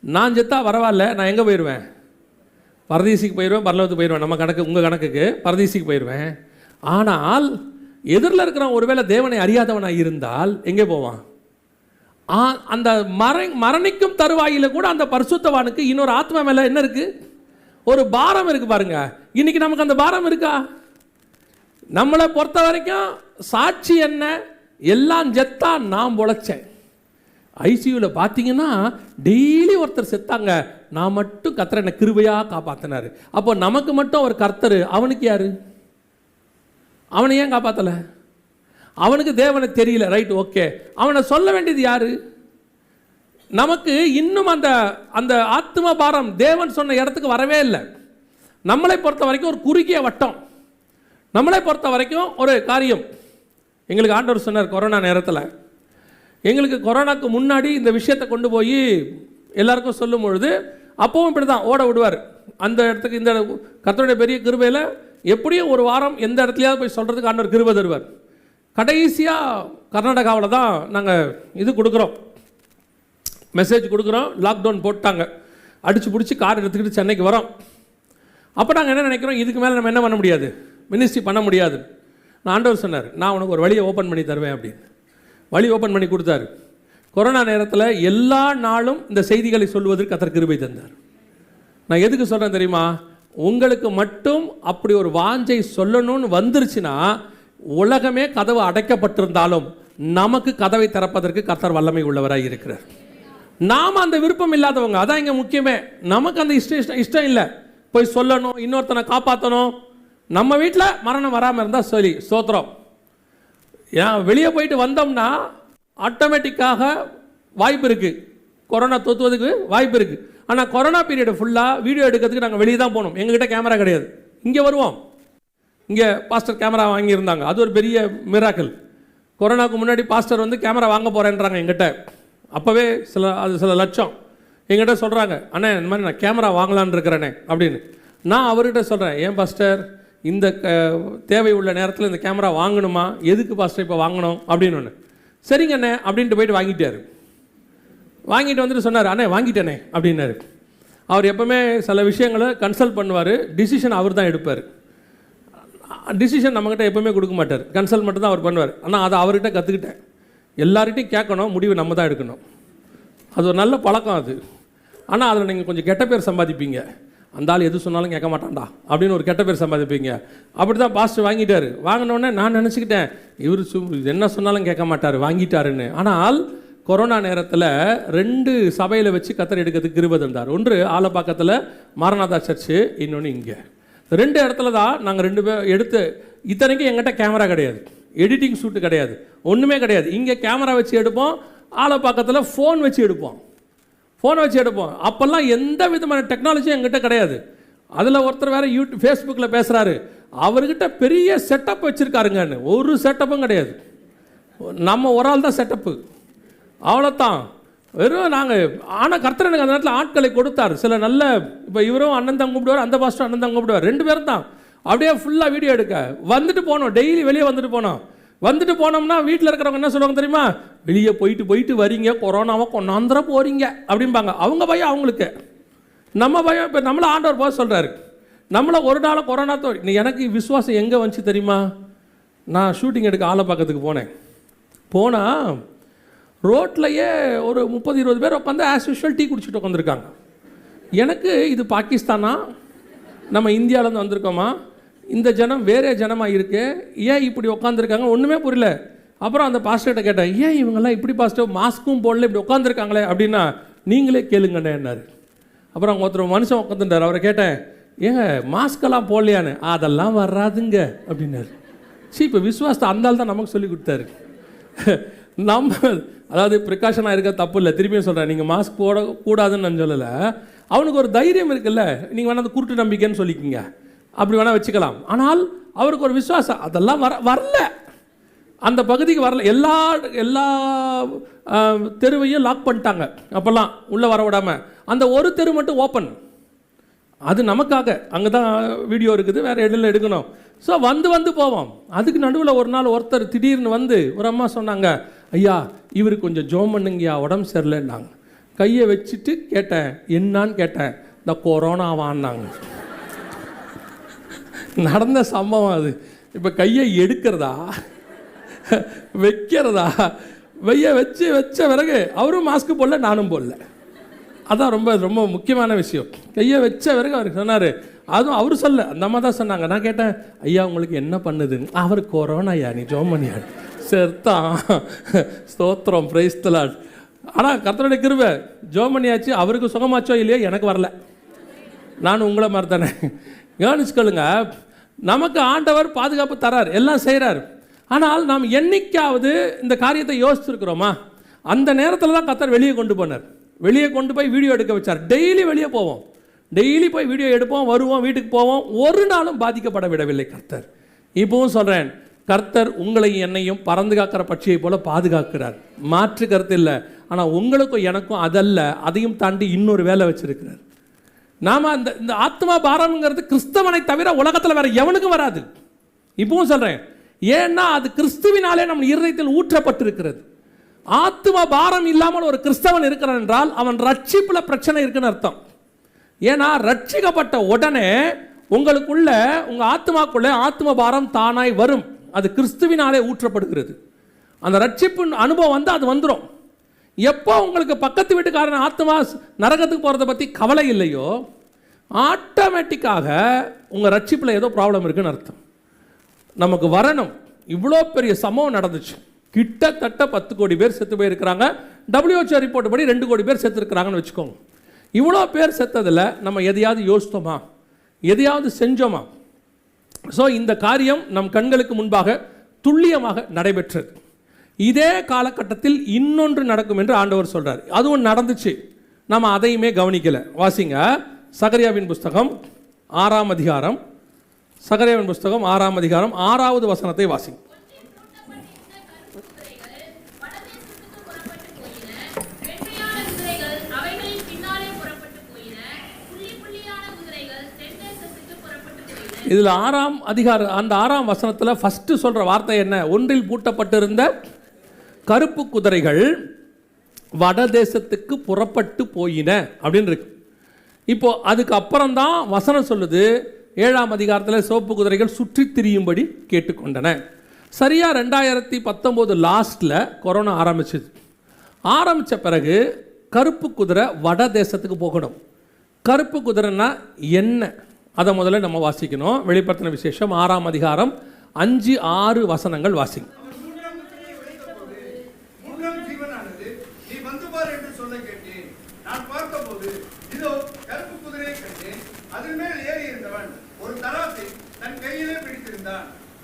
நான் செத்தா பரவாயில்ல, நான் எங்கே போயிடுவேன், பரதீசிக்கு போயிடுவேன், பரலோகத்துக்கு போயிடுவேன், நம்ம கணக்கு, உங்கள் கணக்குக்கு பரதீசிக்கு போயிடுவேன். ஆனால் எதிரில் இருக்கிறவன் ஒருவேளை தேவனை அறியாதவனாக இருந்தால் எங்கே போவான்? அந்த மரணிக்கும் தருவாயில் கூட அந்த பரிசுத்தவானுக்கு இன்னொரு ஆத்மா மேலே என்ன இருக்குது, ஒரு பாரம் இருக்குது பாருங்க. இன்னைக்கு நமக்கு அந்த பாரம் இருக்கா? நம்மளை பொறுத்த வரைக்கும் சாட்சி என்ன, எல்லாம் செத்தா நான் பொழைச்சேன். ஐசியூவில் பார்த்தீங்கன்னா டெய்லி ஒருத்தர் செத்தாங்க, நான் மட்டும் கர்த்தர் என்னை கிருபையாக காப்பாற்றினார். அப்போ நமக்கு மட்டும் அவர் கர்த்தர், அவனுக்கு யாரு? அவனை ஏன் காப்பாற்றலை? அவனுக்கு தேவனை தெரியல, ரைட், ஓகே. அவனை சொல்ல வேண்டியது யாரு? நமக்கு இன்னும் அந்த அந்த ஆத்ம பாரம் தேவன் சொன்ன இடத்துக்கு வரவே இல்லை. நம்மளை பொறுத்த வரைக்கும் ஒரு குறுகிய வட்டம், நம்மளை பொறுத்த வரைக்கும் ஒரு காரியம். எங்களுக்கு ஆண்டவர் சொன்னார் கொரோனா நேரத்தில், எங்களுக்கு கொரோனாக்கு முன்னாடி இந்த விஷயத்தை கொண்டு போய் எல்லாருக்கும் சொல்லும் பொழுது அப்பவும் இப்படி தான் ஓட விடுவார். அந்த இடத்துக்கு இந்த கர்த்தருடைய பெரிய கிருபையில் எப்படியும் ஒரு வாரம் எந்த இடத்துலையாவது போய் சொல்கிறதுக்கு ஆண்டவர் கிருபை தருவார். கடைசியாக கர்நாடகாவில் தான் நாங்கள் இது கொடுக்குறோம், மெசேஜ் கொடுக்குறோம். லாக்டவுன் போட்டாங்க, அடித்து பிடிச்சி கார் எடுத்துக்கிட்டு சென்னைக்கு வரோம். அப்போ நாங்கள் என்ன நினைக்கிறோம், இதுக்கு மேலே நம்ம என்ன பண்ண முடியாது, மினிஸ்ட்ரி பண்ண முடியாது. நான் ஆண்டவர் சொன்னார், நான் உனக்கு ஒரு வழியை ஓப்பன் பண்ணி தருவேன் அப்படின்னு. வழி ஓப்பன் பண்ணி கொடுத்தாரு. கொரோனா நேரத்தில் எல்லா நாளும் இந்த செய்திகளை சொல்வதற்கு கர்த்தர் கிருபை தந்தார். நான் எதுக்கு சொல்கிறேன் தெரியுமா, உங்களுக்கு மட்டும் அப்படி ஒரு வாஞ்சை சொல்லணும்னு வந்துருச்சுன்னா, உலகமே கதவு அடைக்கப்பட்டிருந்தாலும் நமக்கு கதவை திறப்பதற்கு கர்த்தர் வல்லமை உள்ளவராக இருக்கிறார். நாம் அந்த விருப்பம் இல்லாதவங்க, அதான் இங்கே முக்கியமே. நமக்கு அந்த இஷ்டம் இல்லை, போய் சொல்லணும், இன்னொருத்தனை காப்பாற்றணும். நம்ம வீட்டில் மரணம் வராமல் இருந்தால் சரி, ஸ்தோத்திரம். ஏன் வெளியே போயிட்டு வந்தோம்னா ஆட்டோமேட்டிக்காக வாய்ப்பு இருக்குது, கொரோனா தொத்துவதுக்கு வாய்ப்பு இருக்குது. ஆனால் கொரோனா பீரியடு ஃபுல்லாக வீடியோ எடுக்கிறதுக்கு நாங்கள் வெளியே தான் போகணும். எங்ககிட்ட கேமரா கிடையாது. இங்கே வருவோம், இங்கே பாஸ்டர் கேமரா வாங்கியிருந்தாங்க, அது ஒரு பெரிய மிராக்கிள். கொரோனாவுக்கு முன்னாடி பாஸ்டர் வந்து கேமரா வாங்க போகிறேன்றாங்க எங்கிட்ட. அப்போவே சில லட்சம் எங்கிட்ட சொல்கிறாங்க, அண்ணே இந்த மாதிரி நான் கேமரா வாங்கலான்னு இருக்கிறேனே அப்படின்னு. நான் அவர்கிட்ட சொல்கிறேன், ஏன் பாஸ்டர் இந்த தேவை உள்ள நேரத்தில் இந்த கேமரா வாங்கணுமா, எதுக்கு பாஸ்டர் இப்போ வாங்கணும் அப்படின்னு ஒன்று. சரிங்க அண்ணே அப்படின்ட்டு போயிட்டு வாங்கிட்டார். வாங்கிட்டு வந்துட்டு சொன்னார், அண்ணே வாங்கிட்டேனே அப்படின்னாரு. அவர் எப்போவுமே சில விஷயங்களை கன்சல்ட் பண்ணுவார், டிசிஷன் அவர் தான் எடுப்பார். டிசிஷன் நம்மக்கிட்ட எப்போவுமே கொடுக்க மாட்டார், கன்சல்ட் மட்டும் தான் அவர் பண்ணுவார். ஆனால் அதை அவர்கிட்ட கற்றுக்கிட்டேன், எல்லார்கிட்டையும் கேட்கணும், முடிவு நம்ம தான் எடுக்கணும். அது ஒரு நல்ல பழக்கம் அது. ஆனால் அதில் நீங்கள் கொஞ்சம் கெட்ட பேர் சம்பாதிப்பீங்க. அந்த ஆள் எது சொன்னாலும் கேட்க மாட்டான்டா அப்படின்னு ஒரு கெட்ட பேர் சம்பாதிப்பீங்க. அப்படி தான் பாஸ்டர் வாங்கிட்டார். வாங்கினோடனே நான் நினச்சிக்கிட்டேன், இவர் என்ன சொன்னாலும் கேட்க மாட்டார், வாங்கிட்டாருன்னு. ஆனால் கொரோனா நேரத்தில் 2 சபையில் வச்சு கர்த்தர் எடுக்கிறதுக்கு கிருபை தந்தார். ஒன்று ஆலப்பாக்கத்தில் மாரநாதா சர்ச்சு, இன்னொன்று இங்கே. 2 இடத்துல தான் நாங்கள் 2 பேர் எடுத்து. இத்தனைக்கும் எங்கிட்ட கேமரா கிடையாது, எடிட்டிங் ஷூட்டு கிடையாது, ஒன்றுமே கிடையாது. இங்கே கேமரா வச்சு எடுப்போம், ஆலப்பாக்கத்தில் ஃபோன் வச்சு எடுப்போம். அப்போல்லாம் எந்த விதமான டெக்னாலஜியும் எங்கிட்ட கிடையாது. அதில் ஒருத்தர் வேறு ஃபேஸ்புக்கில் பேசுகிறாரு, அவர்கிட்ட பெரிய செட்டப் வச்சுருக்காருங்கன்னு. ஒரு செட்டப்பும் கிடையாது, நம்ம ஒரு ஆள் தான் செட்டப்பு, அவ்வளோதான். வெறும் நாங்கள். ஆனால் கர்த்தர் எனக்கு அந்த நேரத்தில் ஆட்களை கொடுத்தார். சில நல்ல, இப்போ இவரும் அண்ணன் தான் கூப்பிடுவார், அந்த பாஸ்டர் அண்ணன் தான் கூப்பிடுவார், 2 பேரும் தான். அப்படியே ஃபுல்லாக வீடியோ எடுக்க வந்துட்டு போனோம். டெய்லி வெளியே வந்துட்டு போனோம்னா வீட்டில் இருக்கிறவங்க என்ன சொல்லுவாங்க தெரியுமா, வெளியே போயிட்டு வரீங்க, கொரோனாவை கொண்டாந்துட போகிறீங்க அப்படிம்பாங்க. அவங்க பயம் அவங்களுக்கு, நம்ம பயம். இப்போ நம்மளை ஆண்டவர் போக சொல்கிறாரு, நம்மளை ஒரு நாள் கொரோனா எனக்கு விசுவாசம் எங்கே வந்துச்சு தெரியுமா, நான் ஷூட்டிங் எடுக்க ஆலப்பாக்கத்துக்கு போனால் ரோட்லையே ஒரு 30-20 பேர் உட்காந்து ஆஸ் யூஷுவல் டீ குடிச்சிட்டு உட்காந்துருக்காங்க. எனக்கு இது பாகிஸ்தானா, நம்ம இந்தியாவிலேருந்து வந்திருக்கோமா, இந்த ஜனம் வேறே ஜனமாக இருக்கு, ஏன் இப்படி உட்காந்துருக்காங்க, ஒன்றுமே புரியல. அப்புறம் அந்த பாஸ்டர்கிட்ட கேட்டேன், ஏன் இவங்கெல்லாம் இப்படி பாஸ்டர் மாஸ்க்கும் போடல இப்படி உட்காந்துருக்காங்களே அப்படின்னா, நீங்களே கேளுங்கண்ணே என்னாரு. அப்புறம் அவங்க ஒருத்தர் மனுஷன் உட்காந்துட்டார். அவரை கேட்டேன், ஏங்க மாஸ்கெல்லாம் போடலையான்னு, அதெல்லாம் வராதுங்க அப்படின்னாரு. சரி, இப்போ விசுவாசத்தை அந்தால் தான் நமக்கு சொல்லி கொடுத்தாரு. நம்ம அதாவது ப்ரிகாஷனாக இருக்க தப்பு இல்லை, திரும்பியும் சொல்கிறேன், நீங்கள் மாஸ்க் போடக்கூடாதுன்னு நான் சொல்லலை. அவனுக்கு ஒரு தைரியம் இருக்குல்ல, நீங்கள் வேணால் அந்த குருட்டு நம்பிக்கைன்னு சொல்லிக்கிங்க, அப்படி வேணால் வச்சுக்கலாம். ஆனால் அவருக்கு ஒரு விசுவாசம், அதெல்லாம் வரல, அந்த பகுதிக்கு வரல. எல்லா தெருவையும் லாக் பண்ணிட்டாங்க அப்போல்லாம், உள்ளே வர விடாமல். அந்த ஒரு தெரு மட்டும் ஓப்பன், அது நமக்காக. அங்கே தான் வீடியோ இருக்குது, வேறு இடத்துல எடுக்கணும். ஸோ வந்து போவோம். அதுக்கு நடுவில் ஒரு நாள் ஒருத்தர் திடீர்னு வந்து ஒரு அம்மா சொன்னாங்க, ஐயா இவருக்கு கொஞ்சம் ஜோம் பண்ணுங்கய்யா, உடம்பு சரியில்லைன்னாங்க. கையை வச்சுட்டு கேட்டேன், என்னான்னு கேட்டேன், இந்த கொரோனாவான்னாங்க. நடந்த சம்பவம் அது. இப்போ கையை எடுக்கிறதா வைக்கிறதா, வச்ச பிறகு அவரும் மாஸ்க்கு போடல, நானும் போடல. அதான் ரொம்ப ரொம்ப முக்கியமான விஷயம். கையை வச்ச பிறகு அவருக்கு சொன்னார், அதுவும் அவர் சொல்ல, அந்த அம்மா தான் சொன்னாங்க. நான் கேட்டேன், ஐயா உங்களுக்கு என்ன பண்ணுதுன்னு. அவர் கொரோனாயா, நீ ஜோம் பண்ணியா, செத்தான். ஸ்தோத்திரம், பிரைஸ் தி லார்ட். ஆனால் கர்த்தருடைய கிருபை, ஜோம் பண்ணியாச்சு, அவருக்கு சுகமாச்சோ இல்லையோ, எனக்கு வரல. நான் உங்களை மாதிரி தானே. கவனிச்சுக்கொள்ளுங்க, நமக்கு ஆண்டவர் பாதுகாப்பு தரார், எல்லாம் செய்கிறார். ஆனால் நாம் என்னைக்காவது இந்த காரியத்தை யோசிச்சிருக்கிறோமா? அந்த நேரத்தில் தான் கர்த்தர் வெளியே கொண்டு போனார். வெளியே கொண்டு போய் வீடியோ எடுக்க வச்சார். டெய்லி வெளியே போவோம், டெய்லி போய் வீடியோ எடுப்போம், வருவோம், வீட்டுக்கு போவோம். ஒரு நாளும் பாதிக்கப்பட விடவில்லை கர்த்தர். இப்பவும் சொல்கிறேன், கர்த்தர் உங்களையும் என்னையும் பறந்து காக்கிற பட்சியை போல பாதுகாக்கிறார், மாற்று கருத்து இல்லை. ஆனால் உங்களுக்கும் எனக்கும் அதல்ல, அதையும் தாண்டி இன்னொரு வேலை வச்சிருக்கிறார். நாம் இந்த ஆத்மா பாரம்ங்கிறது கிறிஸ்தவனை தவிர உலகத்தில் வேற எவனுக்கும் வராது. இப்பவும் சொல்கிறேன், ஏன்னா அது கிறிஸ்துவினாலே நம் இருதயத்தில் ஊற்றப்பட்டிருக்கிறது. ஆத்மா பாரம் இல்லாமல் ஒரு கிறிஸ்தவன் இருக்கிறான் என்றால் அவன் ரட்சிப்பில் பிரச்சனை இருக்குன்னு அர்த்தம். ஏன்னா ரட்சிக்கப்பட்ட உடனே உங்களுக்குள்ள, உங்கள் ஆத்மாக்குள்ள ஆத்ம பாரம் தானாய் வரும். அது கிறிஸ்துவினாலே ஊற்றப்படுகிறது. அந்த ரட்சிப்பு அனுபவம் வந்து அது வந்துடும். எப்போ உங்களுக்கு பக்கத்து வீட்டுக்காரன் ஆத்மா நரகத்துக்கு போகிறத பற்றி கவலை இல்லையோ, ஆட்டோமேட்டிக்காக உங்கள் ரட்சிப்பில் ஏதோ ப்ராப்ளம் இருக்குன்னு அர்த்தம். நமக்கு வரணும். இவ்வளோ பெரிய சம்பவம் நடந்துச்சு. கிட்டத்தட்ட 10 கோடி பேர் செத்து போயிருக்கிறாங்க. WHO ரிப்போர்ட் படி 2 கோடி பேர் செத்துருக்கிறாங்கன்னு வச்சுக்கோங்க. இவ்வளோ பேர் செத்ததில் நம்ம எதையாவது யோசித்தோமா, எதையாவது செஞ்சோமா? ஸோ இந்த காரியம் நம் கண்களுக்கு முன்பாக துல்லியமாக நடைபெற்றது. இதே காலகட்டத்தில் இன்னொன்று நடக்கும் என்று ஆண்டவர் சொல்றார். அதுவும் நடந்துச்சு, நம்ம அதையுமே கவனிக்கலை. வாசிங்க, சகரியாவின் புஸ்தகம் 6ஆம் அதிகாரம், சகரியாவின் புஸ்தகம் 6ஆம் அதிகாரம் 6வது வசனத்தை வாசிங்க. இதில் 6ஆம் அதிகாரம் அந்த 6ஆம் வசனத்தில் ஃபஸ்ட்டு சொல்கிற வார்த்தை என்ன? ஒன்றில் பூட்டப்பட்டிருந்த கருப்பு குதிரைகள் வடதேசத்துக்கு புறப்பட்டு போயின அப்படின்னு இருக்கு. இப்போ அதுக்கு அப்புறம் தான் வசனம் சொல்லுது, 7ஆம் அதிகாரத்தில் சிவப்பு குதிரைகள் சுற்றி திரியும்படி கேட்டுக்கொண்டன. சரியாக 2019 லாஸ்ட்டில் கொரோனா ஆரம்பிச்சது. ஆரம்பித்த பிறகு கருப்பு குதிரை வட தேசத்துக்கு போகணும். கருப்பு குதிரைன்னா என்ன, அதை முதல்ல நம்ம வாசிக்கணும். வெளிப்படுத்தின விசேஷம் 6ஆம் அதிகாரம் 5-6 வசனங்கள் வாசிங்க.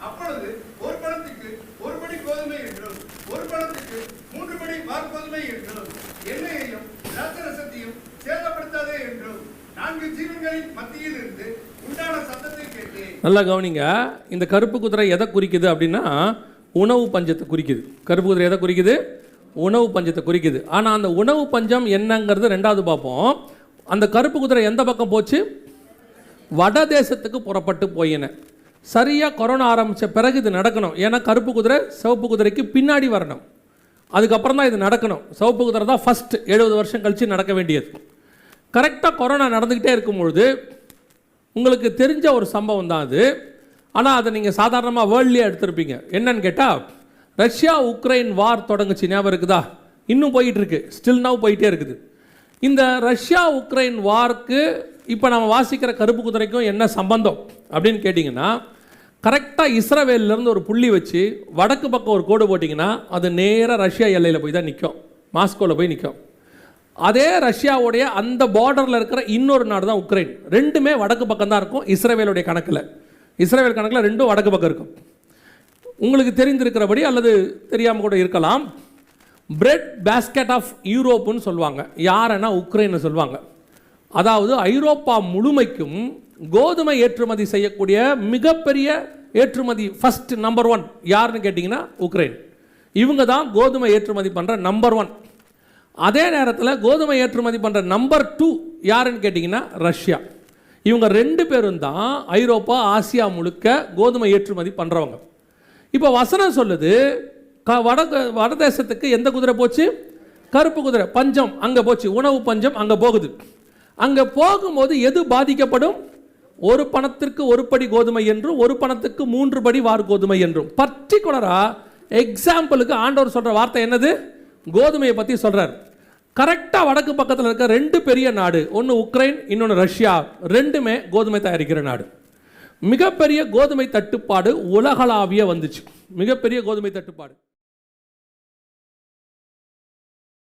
அப்பொழுது ஒரு பணத்துக்கு ஒரு படி கோதுமை என்றும் ஒரு பணத்துக்கு 3 படி வார்கோதுமை என்றும் எண்ணெயையும் திராட்சரசத்தையும் சேதப்படுத்தாதே என்றும் 4 ஜீவன்களின் மத்தியில் இருந்து உண்டான சத்தத்தை கேட்டேன். நல்லா கவனிங்க. இந்த கருப்பு குதிரை எதை குறிக்குது அப்படின்னா உணவு பஞ்சத்தை குறிக்குது. கருப்பு குதிரை எதை குறிக்குது? உணவு பஞ்சத்தை குறிக்குது. ஆனால் அந்த உணவு பஞ்சம் என்னங்கிறது ரெண்டாவது பார்ப்போம். அந்த கருப்பு குதிரை எந்த பக்கம் போச்சு? வட தேசத்துக்கு புறப்பட்டு போயின. சரியாக கொரோனா ஆரம்பித்த பிறகு இது நடக்கணும். ஏன்னா கருப்பு குதிரை சிவப்பு குதிரைக்கு பின்னாடி வரணும். அதுக்கப்புறம் தான் இது நடக்கணும். சிவப்பு குதிரை தான் ஃபஸ்ட் 70 வருஷம் கழித்து நடக்க வேண்டியது. கரெக்டாக கொரோனா நடந்துக்கிட்டே இருக்கும்பொழுது உங்களுக்கு தெரிஞ்ச ஒரு சம்பவம் தான் அது. ஆனால் அதை நீங்கள் சாதாரணமாக வேர்ல்ட்லேயே எடுத்திருப்பீங்க. என்னன்னு கேட்டால், ரஷ்யா உக்ரைன் வார் தொடங்குச்சு, ஞாபகம் இருக்குதா? இன்னும் போயிட்டு இருக்கு, ஸ்டில் நவ் போயிட்டே இருக்குது. இந்த ரஷ்யா உக்ரைன் வார்க்கு இப்போ நம்ம வாசிக்கிற கருப்பு குதிரைக்கும் என்ன சம்பந்தம் அப்படின்னு கேட்டிங்கன்னா, கரெக்டாக இஸ்ரவேலிருந்து ஒரு புள்ளி வச்சு வடக்கு பக்கம் ஒரு கோடு போட்டிங்கன்னா அது நேராக ரஷ்யா எல்லையில் போய் தான் நிற்கும், மாஸ்கோவில் போய் நிற்கும். அதே ரஷ்யாவுடைய அந்த பார்டரில் இருக்கிற இன்னொரு நாடு தான் உக்ரைன். ரெண்டுமே வடக்கு பக்கம் தான் இருக்கும் இஸ்ரவேலுடைய கணக்கில். இஸ்ரவேல் கணக்கில் ரெண்டும் வடக்கு பக்கம் இருக்கும். உங்களுக்கு தெரிந்திருக்கிறபடி அல்லது தெரியாமல் கூட இருக்கலாம், பிரெட் பேஸ்கெட் ஆஃப் யூரோப்புன்னு சொல்லுவாங்க. யாருன்னா உக்ரைன்னு சொல்லுவாங்க. அதாவது ஐரோப்பா முழுமைக்கும் கோதுமை ஏற்றுமதி செய்யக்கூடிய மிகப்பெரிய ஏற்றுமதி ஃபர்ஸ்ட் நம்பர் 1 யாருன்னு கேட்டிங்கன்னா உக்ரைன். இவங்க தான் கோதுமை ஏற்றுமதி பண்ணுற நம்பர் 1. அதே நேரத்தில் கோதுமை ஏற்றுமதி பண்ணுற நம்பர் 2 யாருன்னு கேட்டிங்கன்னா ரஷ்யா. இவங்க 2 பேரும் தான் ஐரோப்பா ஆசியா முழுக்க கோதுமை ஏற்றுமதி பண்ணுறவங்க. இப்போ வசனம் சொல்லுது, வட தேசத்துக்கு எந்த குதிரை போச்சு? கருப்பு குதிரை. பஞ்சம் அங்கே போச்சு, உணவு பஞ்சம் அங்கே போகுது. அங்கே போகும்போது எது பாதிக்கப்படும்? ஒரு பணத்திற்கு 1 படி கோதுமை என்றும் 1 பணத்துக்கு 3 படி வார்கோதுமை என்றும். பர்டிகுலராக எக்ஸாம்பிளுக்கு ஆண்டவர் சொல்கிற வார்த்தை என்னது? கோதுமையை பற்றி சொல்கிறார். கரெக்டாக வடக்கு பக்கத்தில் இருக்க 2 பெரிய நாடு, ஒன்று உக்ரைன், இன்னொன்று ரஷ்யா, ரெண்டுமே கோதுமை தயாரிக்கிற நாடு. மிகப்பெரிய கோதுமை தட்டுப்பாடு உலகளாவிய வந்துச்சு. மிகப்பெரிய கோதுமை தட்டுப்பாடு.